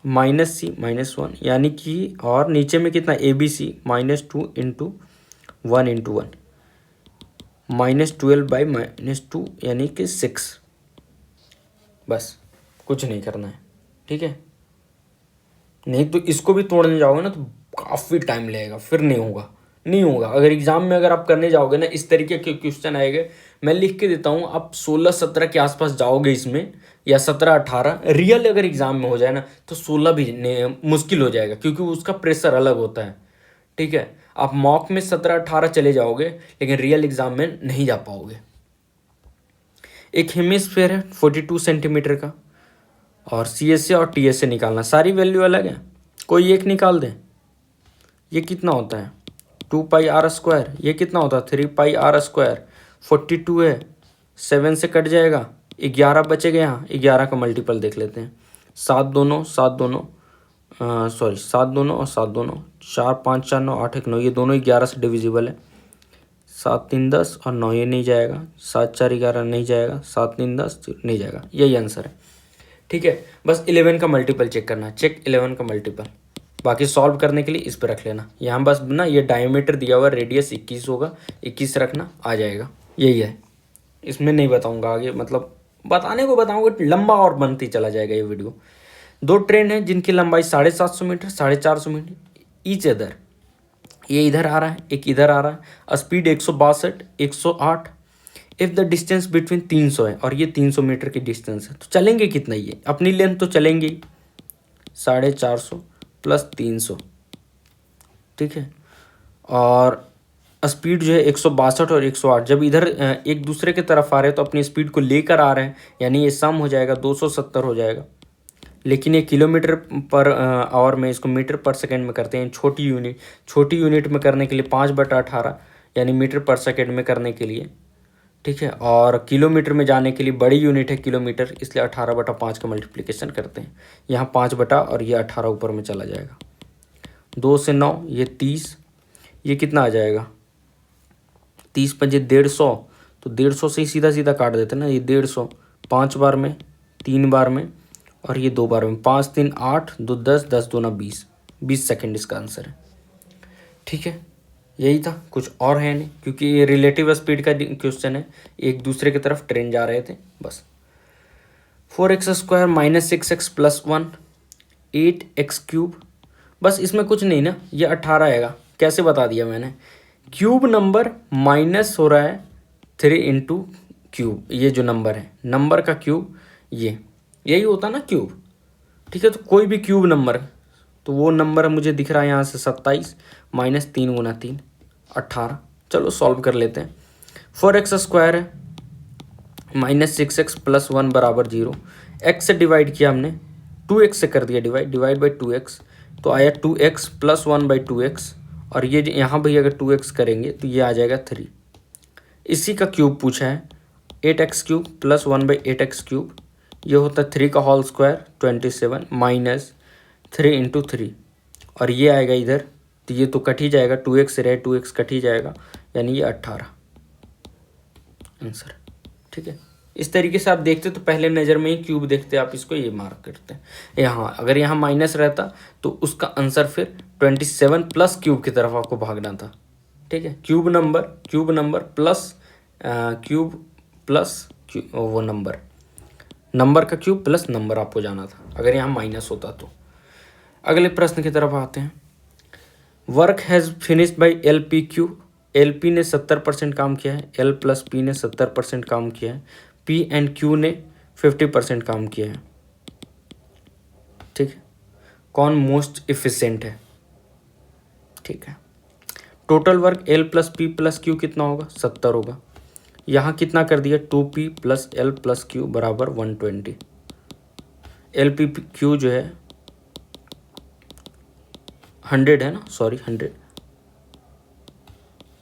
-c -1, यानी कि और नीचे में कितना abc -2 × 1 × 1 -12/-2 यानी कि 6। बस कुछ नहीं करना है, ठीक है। नहीं तो इसको भी तोड़ने जाओगे ना तो काफ़ी टाइम लगेगा, फिर नहीं होगा। अगर एग्जाम में अगर आप करने जाओगे ना, इस तरीके के क्वेश्चन आएंगे, मैं लिख के देता हूँ, आप 16-17 के आसपास जाओगे इसमें, या 17-18। रियल अगर एग्जाम में हो जाए ना तो 16 भी मुश्किल हो जाएगा, क्योंकि उसका प्रेशर अलग होता है, ठीक है। आप मॉक में 17-18 चले जाओगे, लेकिन रियल एग्जाम में नहीं जा पाओगे। एक हेमिस्फीयर है 42 सेंटीमीटर का, और CSA और TSA निकालना, सारी वैल्यू अलग है, कोई एक निकाल दें। ये कितना होता है 2πr², ये कितना होता है 3πr²। 42 है, 7 से कट जाएगा, 11 बचेगा, यहाँ 11 का मल्टीपल देख लेते हैं। 7 दोनों 7 दोनों, सॉरी 7 दोनों और 7 दोनों, 4 5 4 9 8 1 9, ये दोनों 11 से डिविजिबल है। 7 3 10 और 9 ये नहीं जाएगा, 7 4 11 नहीं जाएगा, 7 3 10 नहीं जाएगा, यही आंसर है, ठीक है। बस 11 का मल्टीपल चेक करना, चेक 11 का मल्टीपल। बाकी सॉल्व करने के लिए इस पर रख लेना, यहाँ बस ना ये डायमीटर दिया हुआ, रेडियस 21 होगा, 21 रखना, आ जाएगा, यही है। इसमें नहीं बताऊंगा आगे, मतलब बताने को बताऊंगा, लंबा और बनती चला जाएगा ये वीडियो। 2 ट्रेन है जिनकी लंबाई 750 मीटर 450 मीटर ईच अदर, ये इधर आ रहा है, एक इधर आ रहा है, speed 162 108। If the distance between 300 है, और ये 300 मीटर की डिस्टेंस है, तो चलेंगे कितना, ये अपनी लेंथ तो चलेंगे ही 450 + 300, ठीक है। और स्पीड जो है 162 और 108, जब इधर एक दूसरे की तरफ आ रहे हैं तो अपनी स्पीड को लेकर आ रहे हैं, यानी ये सम हो जाएगा 270 हो जाएगा। लेकिन ये किलोमीटर पर आवर में, इसको मीटर पर सेकेंड में करते हैं, छोटी यूनिट में करने के लिए 5/18 यानी मीटर पर सेकेंड में करने के लिए, ठीक है। और किलोमीटर में जाने के लिए बड़ी यूनिट है किलोमीटर, इसलिए 18/5 का मल्टीप्लिकेशन करते हैं। यहाँ 5 बटा और ये 18 ऊपर में चला जाएगा, 2 से 9 ये 30, ये कितना आ जाएगा 30 पंजे 150, तो 150 से ही सीधा सीधा काट देते हैं ना, ये 150 5 बार में, 3 बार में, और ये 2 बार में, 5 3 8 2 10 10 2 9 20 सेकेंड इसका आंसर है, ठीक है। यही था, कुछ और है नहीं, क्योंकि ये रिलेटिव स्पीड का क्वेश्चन है, एक दूसरे की तरफ ट्रेन जा रहे थे, बस। 4x² - 6x + 1 8x³, बस इसमें कुछ नहीं ना, ये 18 आएगा, कैसे बता दिया मैंने, क्यूब नंबर माइनस हो रहा है 3 × क्यूब, ये जो नंबर है, नंबर का क्यूब, ये यही होता ना क्यूब, ठीक है। तो कोई भी क्यूब नंबर, तो वो नंबर मुझे दिख रहा है यहाँ से 27 - 3 × 3 18। चलो सॉल्व कर लेते हैं। 4x² है -6x + 1 = 0, x से डिवाइड किया हमने, 2x से कर दिया डिवाइड बाई 2x, तो आया 2x + 1/2x, और ये यहाँ भी अगर 2x करेंगे तो ये आ जाएगा 3। इसी का क्यूब पूछा है, 8x³ + 1/8x³, ये होता है 3 का होल स्क्वायर 27 - 3 × 3, और ये आएगा इधर, तो ये तो कट ही जाएगा, 2x से रहे 2x कट ही जाएगा, यानी ये 18 आंसर, ठीक है। इस तरीके से आप देखते तो पहले नज़र में ही क्यूब देखते आप इसको, ये मार्क करते हैं। यहाँ अगर यहाँ माइनस रहता तो उसका आंसर फिर 27 प्लस क्यूब की तरफ आपको भागना था, ठीक है। Cube number plus cube plus वो नंबर का क्यूब प्लस नंबर आपको जाना था, अगर यहाँ माइनस होता तो। अगले प्रश्न की तरफ आते हैं। Work has finished by LPQ, LP ने 70% काम किया है, L + P ने 70% काम किया है, P एंड Q ने 50% काम किया है, ठीक है। कौन मोस्ट इफिशिएंट है, ठीक है। Total work L + P + Q कितना होगा 70 होगा, यहाँ कितना कर दिया 2p plus L plus Q बराबर 120। एल पी क्यू जो है 100 है ना, सॉरी 100,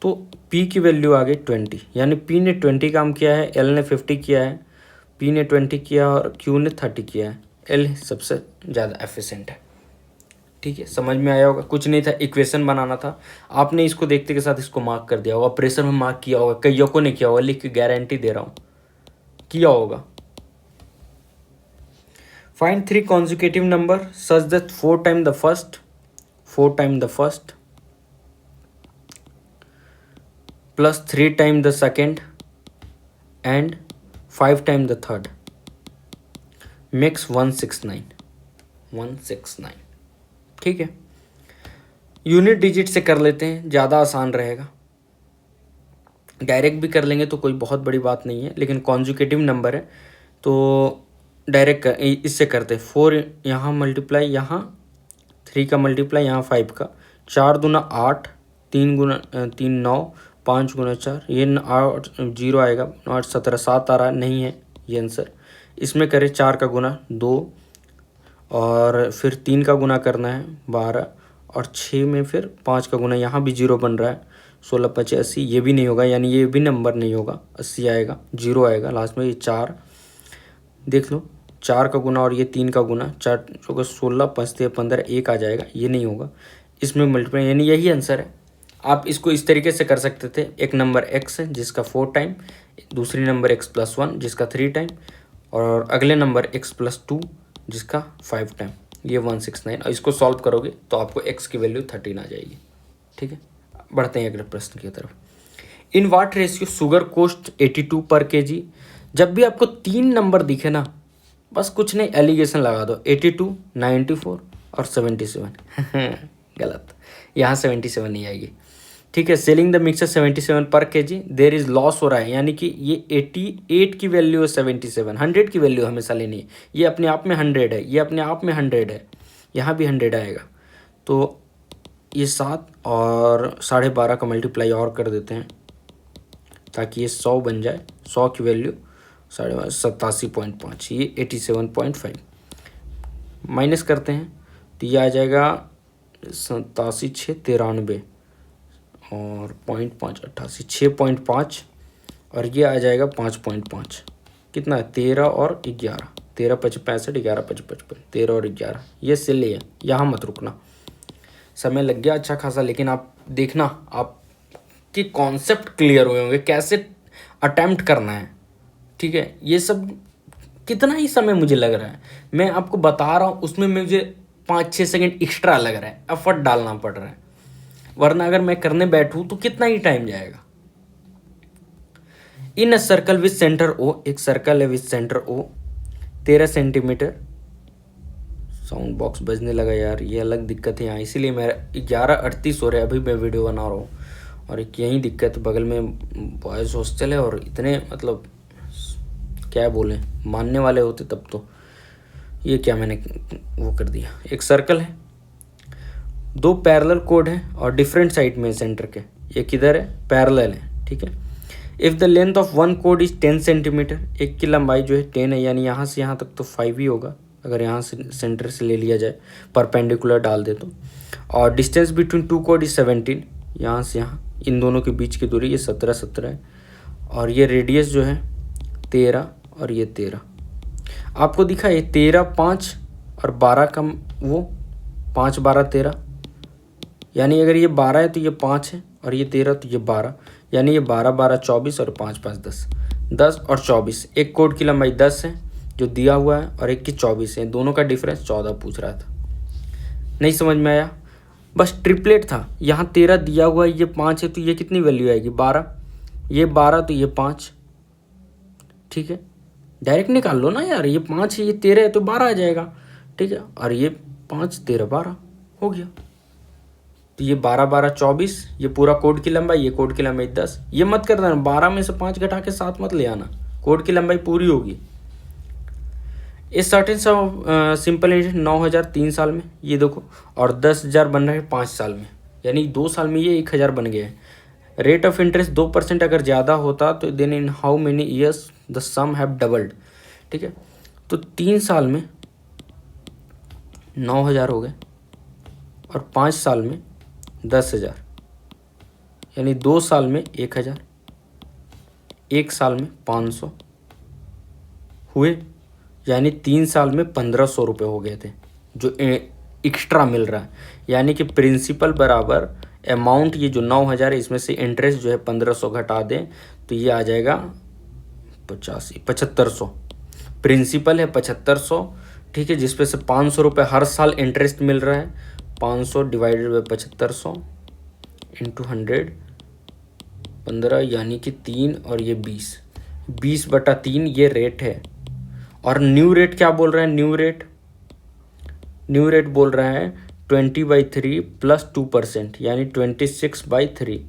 तो p की वैल्यू आ गई 20, यानी p ने 20 काम किया है, l ने 50 किया है, p ने 20 किया और q ने 30 किया है। l सबसे ज़्यादा एफिशिएंट है। ठीक है, समझ में आया होगा। कुछ नहीं था, इक्वेशन बनाना था, आपने इसको देखते के साथ इसको मार्क कर दिया होगा, प्रेशर में मार्क किया होगा, कईयों को नहीं किया होगा, लिख के गारंटी दे रहा हूँ किया होगा। Find 3 consecutive number such that 4 times the first plus 3 times the second and 5 times the third makes 169। ठीक है, यूनिट डिजिट से कर लेते हैं, ज़्यादा आसान रहेगा। डायरेक्ट भी कर लेंगे तो कोई बहुत बड़ी बात नहीं है, लेकिन कॉन्जुकेटिव नंबर है तो डायरेक्ट इससे करते हैं। 4 यहाँ मल्टीप्लाई, यहाँ 3 का मल्टीप्लाई, यहाँ 5 का, 4 दूना 8, 3 गुना 3 9, 5 गुना 4, ये 8 0 आएगा, 8 17 7 आ रहा है, नहीं है ये आंसर। इसमें करें 4 का गुना 2 और फिर 3 का गुना करना है 12 और 6 में फिर 5 का गुना, यहाँ भी 0 बन रहा है, 16 25 80, ये भी नहीं होगा, यानी ये भी नंबर नहीं होगा, 80 आएगा, 0 आएगा लास्ट में। ये 4 देख लो, 4 का गुना और ये 3 का गुना, 4 होगा 16 5 15, 1 आ जाएगा, ये नहीं होगा। इसमें मल्टीप्लाई, यानी यही आंसर है। आप इसको इस तरीके से कर सकते थे, एक नंबर x है जिसका 4 टाइम, दूसरी नंबर x प्लस 1 जिसका 3 टाइम, और अगले नंबर x प्लस 2 जिसका 5 टाइम, ये 169। और इसको सॉल्व करोगे तो आपको x की वैल्यू 13 आ जाएगी। ठीक है, बढ़ते हैं अगले प्रश्न की तरफ। इन वाट रेशियो शुगर कोस्ट 82 पर kg। जब भी आपको 3 नंबर दिखे ना, बस कुछ नहीं, एलिगेशन लगा दो, 82 94 और 77। गलत, यहाँ 77 नहीं आएगी। ठीक है, सेलिंग द मिक्सर 77 पर kg, देर इज लॉस हो रहा है, यानी कि ये 88 की वैल्यू है, 77 100 की वैल्यू हमेशा लेनी है। ये अपने आप में 100 है, ये अपने आप में 100 है, यहाँ भी 100 आएगा। तो ये 7 और 12.5 का मल्टीप्लाई और कर देते हैं ताकि ये 100 बन जाए। 100 की वैल्यू 87.5, ये 87.5 माइनस करते हैं तो ये आ जाएगा 87 6 93 और 0.5 88 6.5 और ये आ जाएगा 5.5, कितना है 13 और 11, 13 5 65, 11 5 55, 13 और 11, ये सिले है, यहाँ मत रुकना, समय लग गया अच्छा खासा, लेकिन आप देखना आपके कॉन्सेप्ट क्लियर हुए होंगे, कैसे अटेम्प्ट करना है। ठीक है, ये सब कितना ही समय मुझे लग रहा है, मैं आपको बता रहा हूँ, उसमें मुझे 5-6 सेकंड एक्स्ट्रा लग रहा है, एफर्ट डालना पड़ रहा है, वरना अगर मैं करने बैठूँ तो कितना ही टाइम जाएगा। In a circle with centre O, एक सर्कल है with centre O 13 centimetre. Sound box बजने लगा यार, ये अलग दिक्कत है यहाँ, इसीलिए मैं 11:38 हो रहा है, अभी मैं वीडियो बना रहा हूँ। और एक यही दिक्कत, बगल में बॉयज़ हॉस्टल है और इतने मतलब क्या बोले, मानने वाले होते तब तो। ये क्या मैंने वो कर दिया। एक सर्कल है, 2 पैरेलल कोड हैं और डिफरेंट साइड में सेंटर के, ये किधर है पैरेलल है। ठीक है, if the length of one code is 10 centimetre, एक की लंबाई जो है 10 है, यानी यहाँ से यहाँ तक तो 5 ही होगा अगर यहाँ से सेंटर से ले लिया जाए, परपेंडिकुलर डाल दे तो। और डिस्टेंस बिटवीन 2 कोड इज 17, यहाँ से यहाँ इन दोनों के बीच की दूरी ये 17 है। और ये रेडियस जो है 13 और ये 13, आपको दिखा ये 13 5 और 12 का वो 5 12 13, यानी अगर ये 12 है तो ये 5 है और ये 13 तो ये 12, यानी ये 12 12 24 और 5 5 10, 10 और 24। एक कोड की लंबाई 10 है जो दिया हुआ है और एक की 24 है, दोनों का डिफरेंस 14 पूछ रहा था। नहीं समझ में आया, बस ट्रिपलेट था, यहाँ 13 दिया हुआ है, ये 5 है तो ये कितनी वैल्यू आएगी 12, ये 12 तो ये 5। ठीक है, डायरेक्ट निकाल लो ना यार, ये 5 है ये 13 है तो 12 आ जाएगा। ठीक है, और ये 5 13 12 हो गया, तो ये 12 12 24, ये पूरा कोड की लंबाई, ये कोड की लंबाई 10। ये मत कर देना 12 में से 5 घटा के 7 मत ले आना, कोड की लंबाई पूरी होगी। इस सर्टेन सिंपल इंटरेस्ट 9,000 3 साल में, ये देखो, और 10,000 बन रहा है 5 साल में, यानी 2 साल में ये 1,000 बन गया है। रेट ऑफ इंटरेस्ट 2% अगर ज़्यादा होता तो then in how many years the sum have doubled. ठीक है, तो 3 साल में 9,000 हो गए और 5 साल में 10,000, यानी 2 साल में 1,000, 1 साल में 500 हुए, यानी 3 साल में 1,500 रुपये हो गए थे जो एक्स्ट्रा मिल रहा है। यानी कि प्रिंसिपल बराबर अमाउंट, ये जो 9,000 है इसमें से इंटरेस्ट जो है 1,500 घटा दें तो ये आ जाएगा 7,500। प्रिंसिपल है 7,500, ठीक है, जिसपे से 500 रुपये हर साल इंटरेस्ट मिल रहा है। 500 डिवाइडेड बाई 7,500 इंटू 100, 15 यानी कि 3 और ये 20/3 ये रेट है। और न्यू रेट क्या बोल रहा है? न्यू रेट बोल रहा है 20/3 प्लस 2%, यानी 26/3।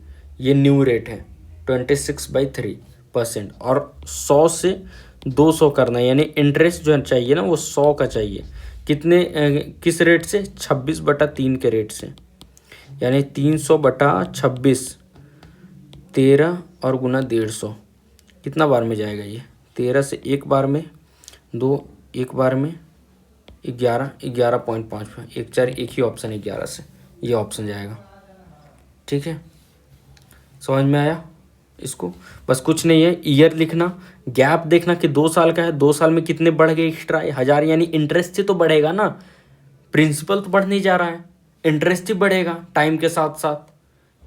ये न्यू रेट है 26/3%। और 100 से 200 करना है, यानी इंटरेस्ट जो चाहिए ना वो 100 का चाहिए। किस रेट से? 26/3 के रेट से, यानी 300/26, 13 और गुना 150। कितना बार में जाएगा ये? 13 से एक बार में, 2 एक बार में, 11, 11.5, 1 4 एक ही ऑप्शन है 11 से, ये ऑप्शन जाएगा। ठीक है, समझ में आया? इसको बस कुछ नहीं है, ईयर लिखना, गैप देखना कि 2 साल का है, 2 साल में कितने बढ़ गए एक्स्ट्रा 1,000, यानी इंटरेस्ट से तो बढ़ेगा ना, प्रिंसिपल तो बढ़ नहीं जा रहा है, इंटरेस्ट ही बढ़ेगा टाइम के साथ साथ।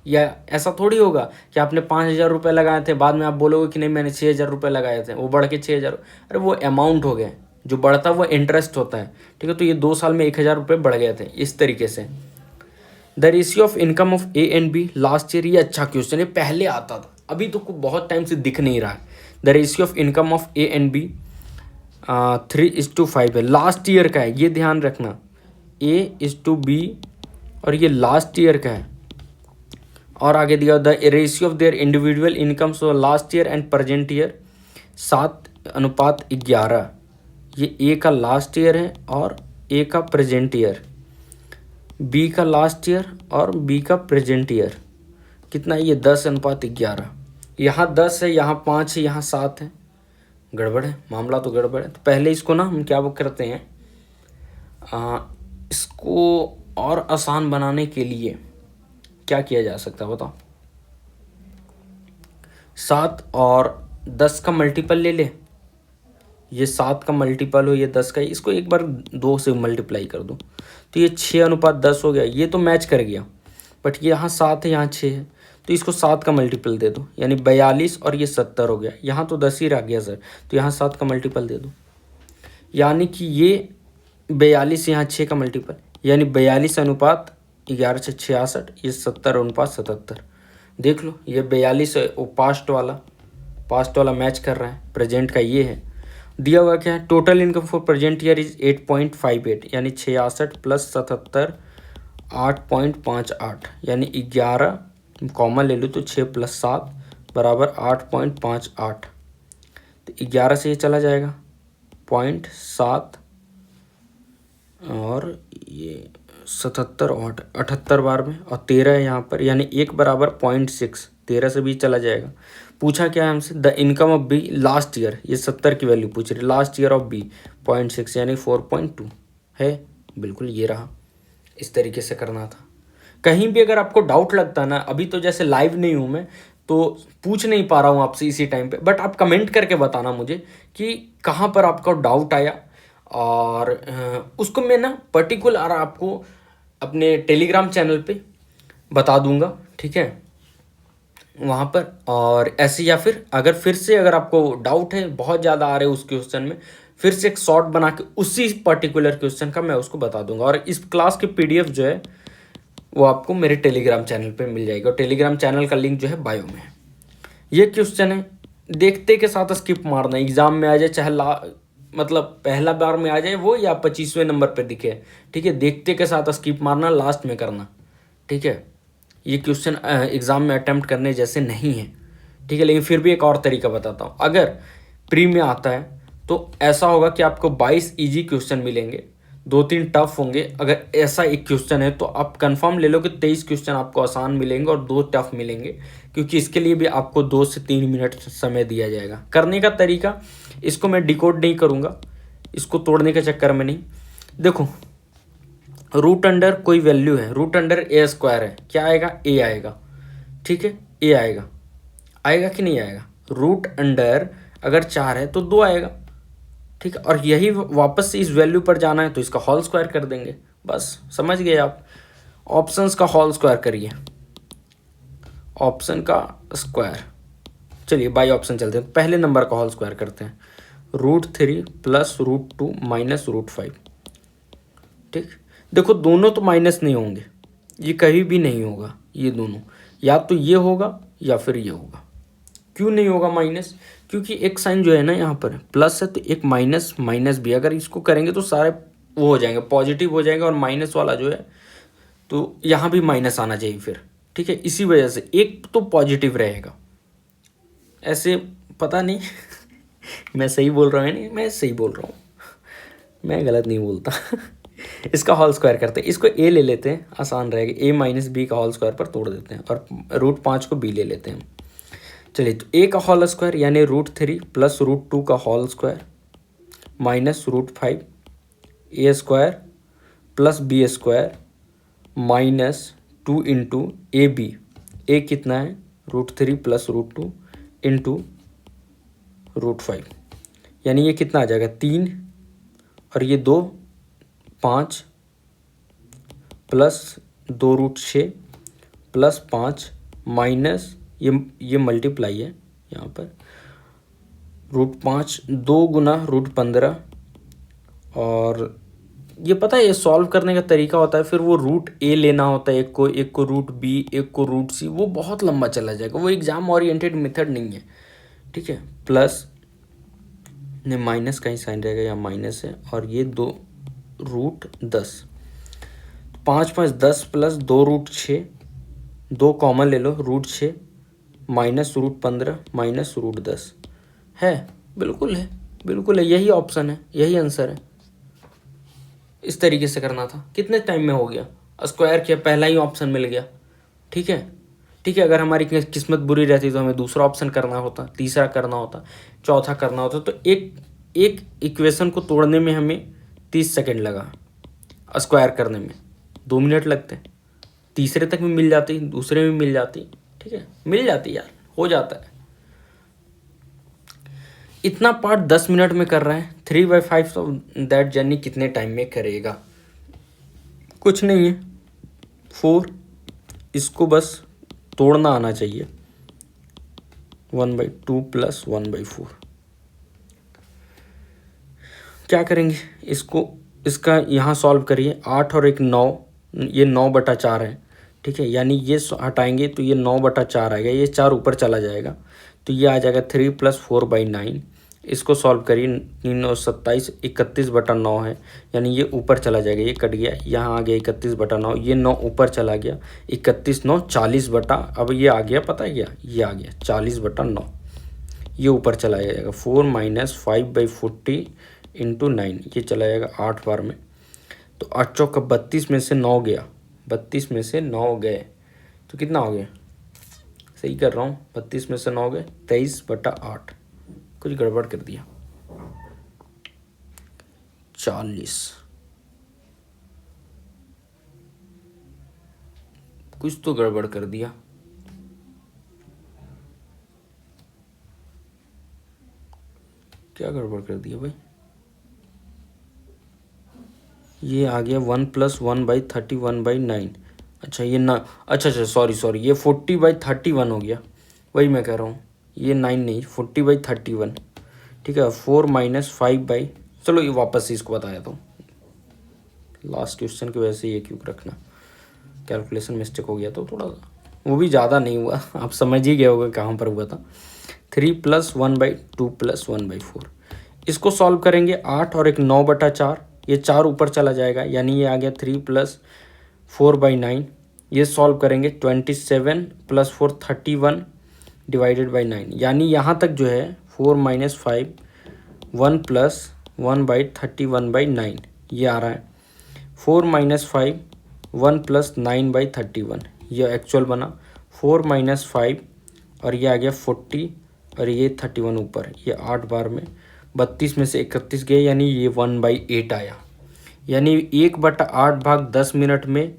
या ऐसा थोड़ी होगा कि आपने 5,000 रुपये लगाए थे, बाद में आप बोलोगे कि नहीं मैंने 6,000 रुपये लगाए थे, वो बढ़ के 6,000। अरे वो अमाउंट हो गया, जो बढ़ता है वो इंटरेस्ट होता है। ठीक है, तो ये 2 साल में 1,000 रुपये बढ़ गए थे इस तरीके से। The ratio of income of A and B last year, ये अच्छा क्वेश्चन है, पहले आता था, अभी तो बहुत टाइम से दिख नहीं रहा है। The ratio of income of A and B 3:5 है, लास्ट ईयर का है, ये ध्यान रखना। A:B और ये लास्ट ईयर का है। और आगे दिया the ratio of their individual incomes last year and present year 7:11। ये ए का लास्ट ईयर है और ए का प्रेजेंट ईयर, बी का लास्ट ईयर और बी का प्रेजेंट ईयर। कितना है ये? 10:11। यहाँ 10 है, यहाँ 5 है, यहाँ 7 है। गड़बड़ है, मामला तो गड़बड़ है। तो पहले इसको ना हम क्या करते हैं, इसको और आसान बनाने के लिए क्या किया जा सकता है बताओ? 7 और 10 का मल्टीपल ले ले, ये 7 का मल्टीपल हो, ये 10 का, इसको एक बार 2 से मल्टीप्लाई कर दो तो ये 6:10 हो गया। ये तो मैच कर गया, बट ये यहाँ 7 है, यहाँ 6 है, तो इसको 7 का मल्टीपल दे दो, यानी 42 और ये 70 हो गया। यहाँ तो 10 ही रह गया सर, तो यहाँ 7 का मल्टीपल दे दो, यानी कि ये 42, यहाँ 6 का मल्टीपल, यानी 42:11 से 66, ये 70:77। देख लो, ये 42 है, वो पास्ट वाला मैच कर रहा है, प्रेजेंट का ये है। दिया हुआ क्या है? Total income for present year is 8.58, यानी 66 प्लस 77 8.58, यानी 11 कॉमन ले लो तो 6 + 7 बराबर 8.58। तो 11 से ये चला जाएगा 0.7 और ये 77 और 78 बार में, और 13 है यहाँ पर, यानी 1 बराबर 0.6। 13 से भी चला जाएगा। पूछा क्या है हमसे? The income of B last year, ये 70 की वैल्यू पूछ रही, लास्ट ईयर ऑफ बी 0.6 यानी 4.2 है। बिल्कुल ये रहा, इस तरीके से करना था। कहीं भी अगर आपको डाउट लगता ना, अभी तो जैसे लाइव नहीं हूँ मैं तो पूछ नहीं पा रहा हूँ आपसे इसी टाइम पे, बट आप कमेंट करके बताना मुझे कि कहाँ पर आपका डाउट आया, और उसको मैं ना पर्टिकुलर आपको अपने टेलीग्राम चैनल पे बता दूंगा। ठीक है, वहाँ पर। और ऐसे, या फिर अगर आपको डाउट है, बहुत ज़्यादा आ रहे उस क्वेश्चन में, फिर से एक शॉर्ट बना के उसी पर्टिकुलर क्वेश्चन का मैं उसको बता दूंगा। और इस क्लास की PDF जो है वो आपको मेरे टेलीग्राम चैनल पे मिल जाएगा, और टेलीग्राम चैनल का लिंक जो है बायो में है। ये क्वेश्चन है, देखते के साथ स्किप मारना, एग्जाम में आ जाए, चाहे मतलब पहला बार में आ जाए वो, या 25वें नंबर पे दिखे। ठीक है, देखते के साथ स्किप मारना, लास्ट में करना। ठीक है, ये क्वेश्चन एग्ज़ाम में अटैम्प्ट करने जैसे नहीं है। ठीक है, लेकिन फिर भी एक और तरीका बताता हूँ। अगर प्री में आता है तो ऐसा होगा कि आपको 22 ईजी क्वेश्चन मिलेंगे, 2-3 टफ होंगे। अगर ऐसा एक क्वेश्चन है तो आप कंफर्म ले लो कि 23 क्वेश्चन आपको आसान मिलेंगे और 2 टफ मिलेंगे, क्योंकि इसके लिए भी आपको 2 से 3 मिनट समय दिया जाएगा। करने का तरीका, इसको मैं डिकोड नहीं करूँगा, इसको तोड़ने के चक्कर में नहीं। देखो, रूट अंडर कोई वैल्यू है, रूट अंडर ए स्क्वायर है, क्या आएगा? ए आएगा। ठीक है, ए आएगा। आएगा कि नहीं आएगा? रूट अंडर अगर 4 है तो 2 आएगा। ठीक है, और यही वापस से इस वैल्यू पर जाना है तो इसका होल स्क्वायर कर देंगे। बस समझ गए आप। ऑप्शंस का होल स्क्वायर करिए, ऑप्शन का स्क्वायर। चलिए बाई ऑप्शन चलते हैं। पहले नंबर का होल स्क्वायर करते हैं, √3 प्लस √2 माइनस √5। ठीक, देखो दोनों तो माइनस नहीं होंगे, ये कभी भी नहीं होगा। ये दोनों या तो ये होगा या फिर ये होगा। क्यों नहीं होगा माइनस? क्योंकि एक साइन जो है ना यहाँ पर प्लस है, तो एक माइनस माइनस भी, अगर इसको करेंगे तो सारे वो हो जाएंगे, पॉजिटिव हो जाएंगे, और माइनस वाला जो है तो यहाँ भी माइनस आना चाहिए फिर। ठीक है, इसी वजह से एक तो पॉजिटिव रहेगा। ऐसे पता नहीं मैं सही बोल रहा हूँ नहीं, मैं सही बोल रहा हूँ, मैं गलत नहीं बोलता इसका होल स्क्वायर करते हैं, इसको ए ले लेते हैं, आसान रहेगा। ए माइनस बी का होल स्क्वायर पर तोड़ देते हैं और √5 को बी ले लेते हैं। चलिए, तो ए का होल स्क्वायर यानी √3 प्लस √2 का whole square minus √5 a square plus b square minus 2 into a b. A कितना है? √3 प्लस √2 इंटू √5, यानी ये कितना आ जाएगा? 3 और ये 2 5 प्लस 2√6 प्लस 5 माइनस ये मल्टीप्लाई है यहाँ पर, √5 2 गुना √15। और ये पता है, ये सॉल्व करने का तरीका होता है, फिर वो √a लेना होता है, एक को √b, एक को √c, वो बहुत लंबा चला जाएगा, वो एग्जाम ओरिएंटेड मेथड नहीं है। ठीक है, प्लस ने माइनस का ही साइन रहेगा, यहाँ माइनस है, और ये 2 √10, 5 5 10 प्लस 2√6, 2 कॉमन ले लो, √6 माइनस √15 माइनस √10 है। बिल्कुल है, बिल्कुल है, यही ऑप्शन है, यही आंसर है। इस तरीके से करना था। कितने टाइम में हो गया? स्क्वायर किया, पहला ही ऑप्शन मिल गया। ठीक है, ठीक है, अगर हमारी किस्मत बुरी रहती तो हमें दूसरा ऑप्शन करना होता, तीसरा करना होता, चौथा करना होता। तो एक इक्वेशन को तोड़ने में हमें 30 सेकेंड लगा, स्क्वायर करने में 2 मिनट लगते, तीसरे तक भी मिल जाती, दूसरे में मिल जाती। ठीक है, मिल जाती यार, हो जाता है। इतना पार्ट 10 मिनट में कर रहे हैं, 3/5 ऑफ दैट जर्नी कितने टाइम में करेगा? कुछ नहीं है, 4, इसको बस तोड़ना आना चाहिए, 1/2 प्लस 1/4। क्या करेंगे इसको, इसका यहाँ सॉल्व करिए, 8 और 1 9, ये 9/4 है। ठीक है, यानी ये हटाएंगे तो ये 9/4 आएगा, ये 4 ऊपर चला जाएगा तो ये आ जाएगा 3 + 4/9। इसको सॉल्व करिए, 3 और 27, 31/9 है, यानी ये ऊपर चला जाएगा, ये कट गया, यहाँ आ गया 31/9, ये 9 ऊपर चला गया, 31 9 40 बटा, अब ये आ गया, पता है क्या, ये आ गया 40/9, ये ऊपर चला जाएगा। 4 - 5/40 इंटू 9, ये चला जाएगा 8 बार में। तो 8 चौका 32 में से 9 गया, 32 में से 9 गए तो कितना हो गया? सही कर रहा हूँ, 32 में से 9 गए, 23/8। कुछ गड़बड़ कर दिया, 40, कुछ तो गड़बड़ कर दिया। क्या गड़बड़ कर दिया भाई? ये आ गया 1 + 1/31/9। अच्छा ये ना, अच्छा सॉरी, ये 40/31 हो गया, वही मैं कह रहा हूँ, ये 9 नहीं, 40/31। ठीक है, 4 - 5 चलो ये वापस से इसको बताया तो, लास्ट क्वेश्चन की वजह से ये क्यों रखना, कैलकुलेशन मिस्टेक हो गया तो थोड़ा सा, वो भी ज़्यादा नहीं हुआ, आप समझ ही गए होगे कहाँ पर हुआ था। 3 + 1/2 + 1/4, इसको सॉल्व करेंगे, 8 और 1 9/4, ये 4 ऊपर चला जाएगा, यानी ये आ गया 3 + 4/9। ये सॉल्व करेंगे, 27 + 4 31 /9, यानी यहाँ तक जो है 4 - 5 1 + 1/31/9 ये आ रहा है। 4 माइनस 5 1 प्लस 9/31, ये एक्चुअल बना 4 माइनस 5 और ये आ गया 40 और ये 31 ऊपर, ये 8 बार में 32 में से 31 गए, यानी ये 1/8 आया। यानी 1/8 भाग 10 मिनट में,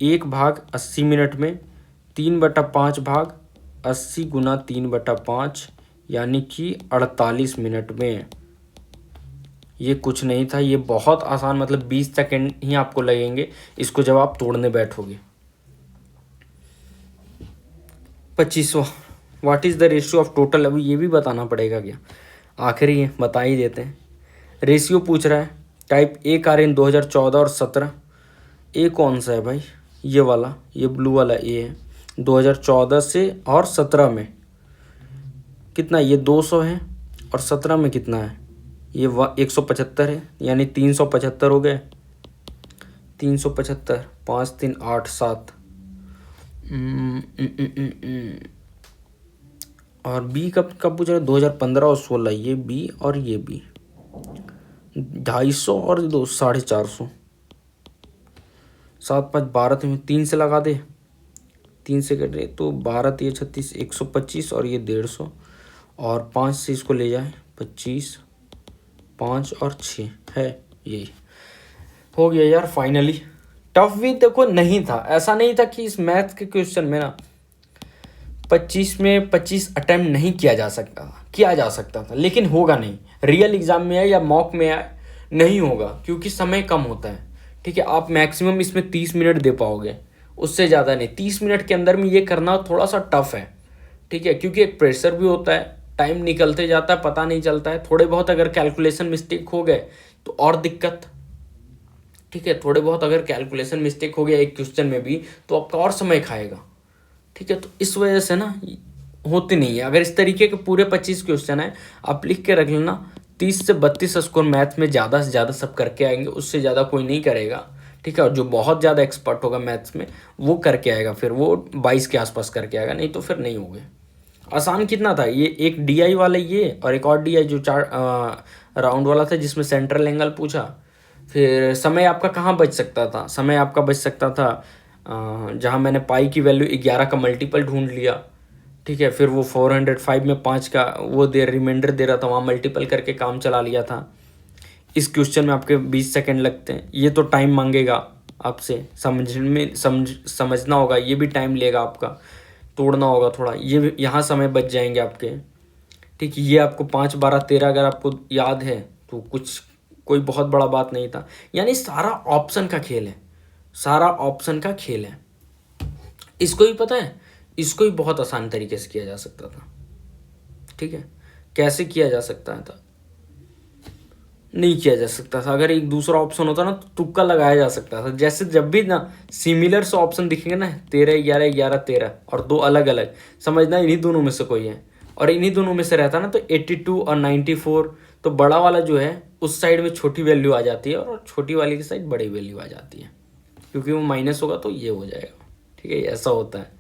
1 भाग 80 मिनट में, 3/5 भाग 80 गुना 3/5 यानी कि 48 मिनट में। ये कुछ नहीं था, ये बहुत आसान, मतलब 20 सेकेंड ही आपको लगेंगे इसको जब आप तोड़ने बैठोगे। 25वां, what is the ratio of total, अभी ये भी बताना पड़ेगा क्या, आखिरी है बता ही देते हैं। रेशियो पूछ रहा है टाइप ए कार इन 2014 और 17। ए कौन सा है भाई, ये वाला, ये ब्लू वाला ए है। 2014 से और 17 में कितना, ये 200 है और 17 में कितना है, ये 175 है, यानी 375 हो गए। 375, 5 3 8 7। और बी कब कब पूछ रहे, 2015 और 16, ये बी और ये बी। 250 और 2 450, 7 5 12 में 3 से लगा दे, 3 से कट रहे तो 12 3 36, 125 और ये 150 और 5 से इसको ले जाए 25, 5 और 6 है, यही हो गया यार फाइनली। टफ भी देखो नहीं था, ऐसा नहीं था कि इस मैथ के क्वेश्चन में ना 25 में 25 अटेम्प्ट नहीं किया जा सकता था, किया जा सकता था लेकिन होगा नहीं, रियल एग्जाम में आए या मॉक में आए नहीं होगा, क्योंकि समय कम होता है। ठीक है, आप मैक्सिमम इसमें 30 मिनट दे पाओगे, उससे ज़्यादा नहीं। 30 मिनट के अंदर में ये करना थोड़ा सा टफ है। ठीक है, क्योंकि एक प्रेशर भी होता है, टाइम निकलते जाता है, पता नहीं चलता है। थोड़े बहुत अगर कैलकुलेशन मिस्टेक हो गए तो और दिक्कत। ठीक है, थोड़े बहुत अगर कैलकुलेशन मिस्टेक हो गया एक क्वेश्चन में भी तो आपका और समय खाएगा। ठीक है, तो इस वजह से ना होती नहीं है। अगर इस तरीके के पूरे 25 क्वेश्चन है आप लिख के रख लेना, 30 से 32 स्कोर मैथ में ज़्यादा से ज़्यादा सब करके आएंगे, उससे ज़्यादा कोई नहीं करेगा। ठीक है, और जो बहुत ज़्यादा एक्सपर्ट होगा मैथ्स में वो करके आएगा, फिर वो 22 के आसपास करके आएगा, नहीं तो फिर नहीं होगा। आसान कितना था ये, एक DI वाला ये और एक और DI जो 4 राउंड वाला था जिसमें सेंट्रल एंगल पूछा। फिर समय आपका कहाँ बच सकता था, समय आपका बच सकता था जहाँ मैंने पाई की वैल्यू 11 का मल्टीपल ढूंढ लिया। ठीक है, फिर वो 405 में 5 का वो रिमाइंडर दे रहा था, वहाँ मल्टीपल करके काम चला लिया था। इस क्वेश्चन में आपके 20 सेकेंड लगते हैं, ये तो टाइम मांगेगा आपसे, समझना होगा, ये भी टाइम लेगा आपका, तोड़ना होगा थोड़ा, ये यहाँ समय बच जाएंगे आपके। ठीक है, ये आपको 5 12 13 अगर आपको याद है तो कुछ कोई बहुत बड़ा बात नहीं था। यानी सारा ऑप्शन का खेल है, सारा ऑप्शन का खेल है। इसको भी पता है, इसको भी बहुत आसान तरीके से किया जा सकता था। ठीक है, कैसे किया जा सकता था, नहीं किया जा सकता था। अगर एक दूसरा ऑप्शन होता ना तो तुक्का लगाया जा सकता था। जैसे जब भी ना सिमिलर से ऑप्शन दिखेंगे ना 13 11 11 13 और 2 अलग अलग, समझना इन्हीं दोनों में से कोई है, और इन्हीं दोनों में से रहता ना तो 82 और 94, तो बड़ा वाला जो है उस साइड में छोटी वैल्यू आ जाती है और छोटी वाली की साइड बड़ी वैल्यू आ जाती है, क्योंकि वो माइनस होगा तो ये हो जाएगा। ठीक है, ऐसा होता है।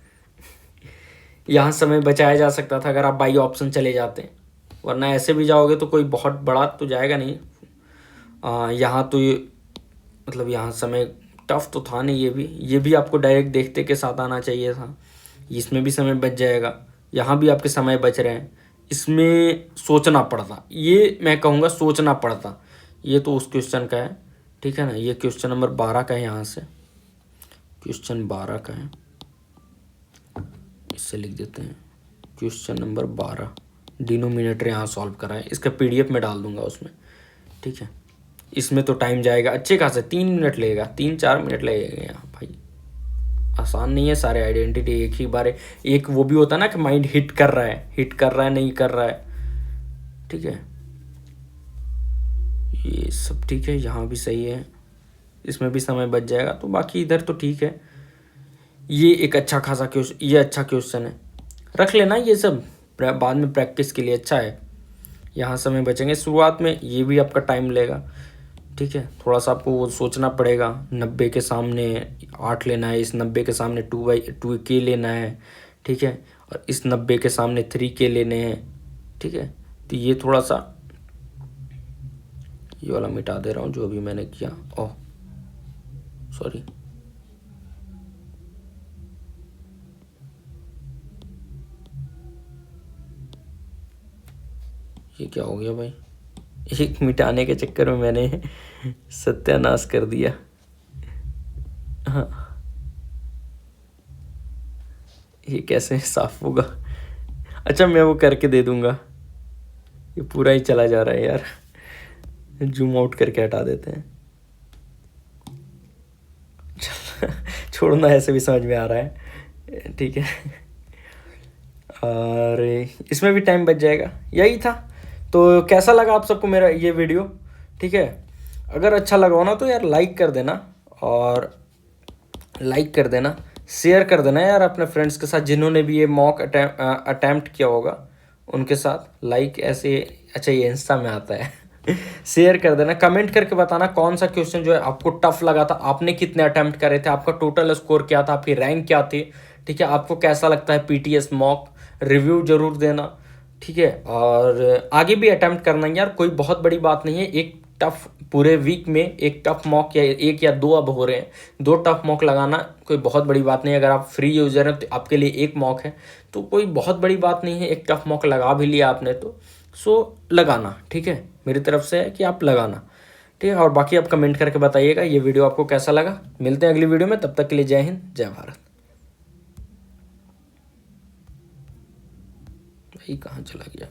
यहाँ समय बचाया जा सकता था अगर आप बाई ऑप्शन चले जाते, वरना ऐसे भी जाओगे तो कोई बहुत बड़ा तो जाएगा नहीं। यहाँ तो ये मतलब यहाँ समय टफ तो था नहीं, ये भी आपको डायरेक्ट देखते के साथ आना चाहिए था। इसमें भी समय बच जाएगा, यहाँ भी आपके समय बच रहे हैं, इसमें सोचना पड़ता, ये मैं कहूँगा सोचना पड़ता। ये तो उस क्वेश्चन का है, ठीक है ना, ये क्वेश्चन नंबर 12 का है, यहाँ से क्वेश्चन 12 का है, इससे लिख देते हैं क्वेश्चन नंबर 12। डिनोमिनेटर यहाँ सॉल्व करा है, इसका PDF में डाल दूंगा उसमें। ठीक है, इसमें तो टाइम जाएगा अच्छे खासे, 3 मिनट लगेगा, 3-4 मिनट लगेगा यहाँ भाई। आसान नहीं है सारे आइडेंटिटी एक ही बार, एक वो भी होता है ना कि माइंड हिट कर रहा है नहीं कर रहा है। ठीक है, ये सब ठीक है, यहाँ भी सही है, इसमें भी समय बच जाएगा, तो बाकी इधर तो ठीक है। ये एक अच्छा खासा क्वेश्चन, ये अच्छा क्वेश्चन है, रख लेना ये सब बाद में प्रैक्टिस के लिए अच्छा है। यहाँ समय बचेंगे, शुरुआत में ये भी आपका टाइम लेगा। ठीक है, थोड़ा सा आपको वो सोचना पड़ेगा, 90 के सामने 8 लेना है, इस 90 के सामने 2k लेना है। ठीक है, और इस 90 के सामने 3k लेने हैं। ठीक है, तो ये थोड़ा सा, ये वाला मिटा दे रहा हूँ जो अभी मैंने किया। ओह सॉरी, ये क्या हो गया भाई? एक मिटाने के चक्कर में मैंने सत्यानाश कर दिया। हाँ, ये कैसे साफ होगा? अच्छा, मैं वो करके दे दूंगा। ये पूरा ही चला जा रहा है यार, जूम आउट करके हटा देते हैं। छोड़ना, ऐसे भी समझ में आ रहा है, ठीक है। और इसमें भी टाइम बच जाएगा। यही था। तो कैसा लगा आप सबको मेरा ये वीडियो? ठीक है, अगर अच्छा लगा हो ना तो यार लाइक कर देना, और लाइक कर देना, शेयर कर देना यार अपने फ्रेंड्स के साथ जिन्होंने भी ये मॉक अटैम्प्ट किया होगा, उनके साथ लाइक ऐसे। अच्छा, ये इंस्टा में आता है। शेयर कर देना, कमेंट करके बताना कौन सा क्वेश्चन जो है आपको टफ लगा था, आपने कितने अटैम्प्ट करे थे, आपका टोटल स्कोर क्या था, आपकी रैंक क्या थी। ठीक है, आपको कैसा लगता है पीटीएस मॉक, रिव्यू जरूर देना। ठीक है, और आगे भी अटैम्प्ट करना यार, कोई बहुत बड़ी बात नहीं है। एक टफ, पूरे वीक में एक टफ मॉक या एक या दो अब हो रहे हैं, 2 टफ मॉक लगाना कोई बहुत बड़ी बात नहीं है। अगर आप फ्री यूज़र हैं तो आपके लिए एक मॉक है, तो कोई बहुत बड़ी बात नहीं है। एक टफ मॉक लगा भी लिया आपने तो सो लगाना, ठीक है, मेरी तरफ से है कि आप लगाना। ठीक है, और बाकी आप कमेंट करके बताइएगा ये वीडियो आपको कैसा लगा। मिलते हैं अगली वीडियो में, तब तक के लिए जय हिंद, जय भारत। भाई कहाँ चला गया?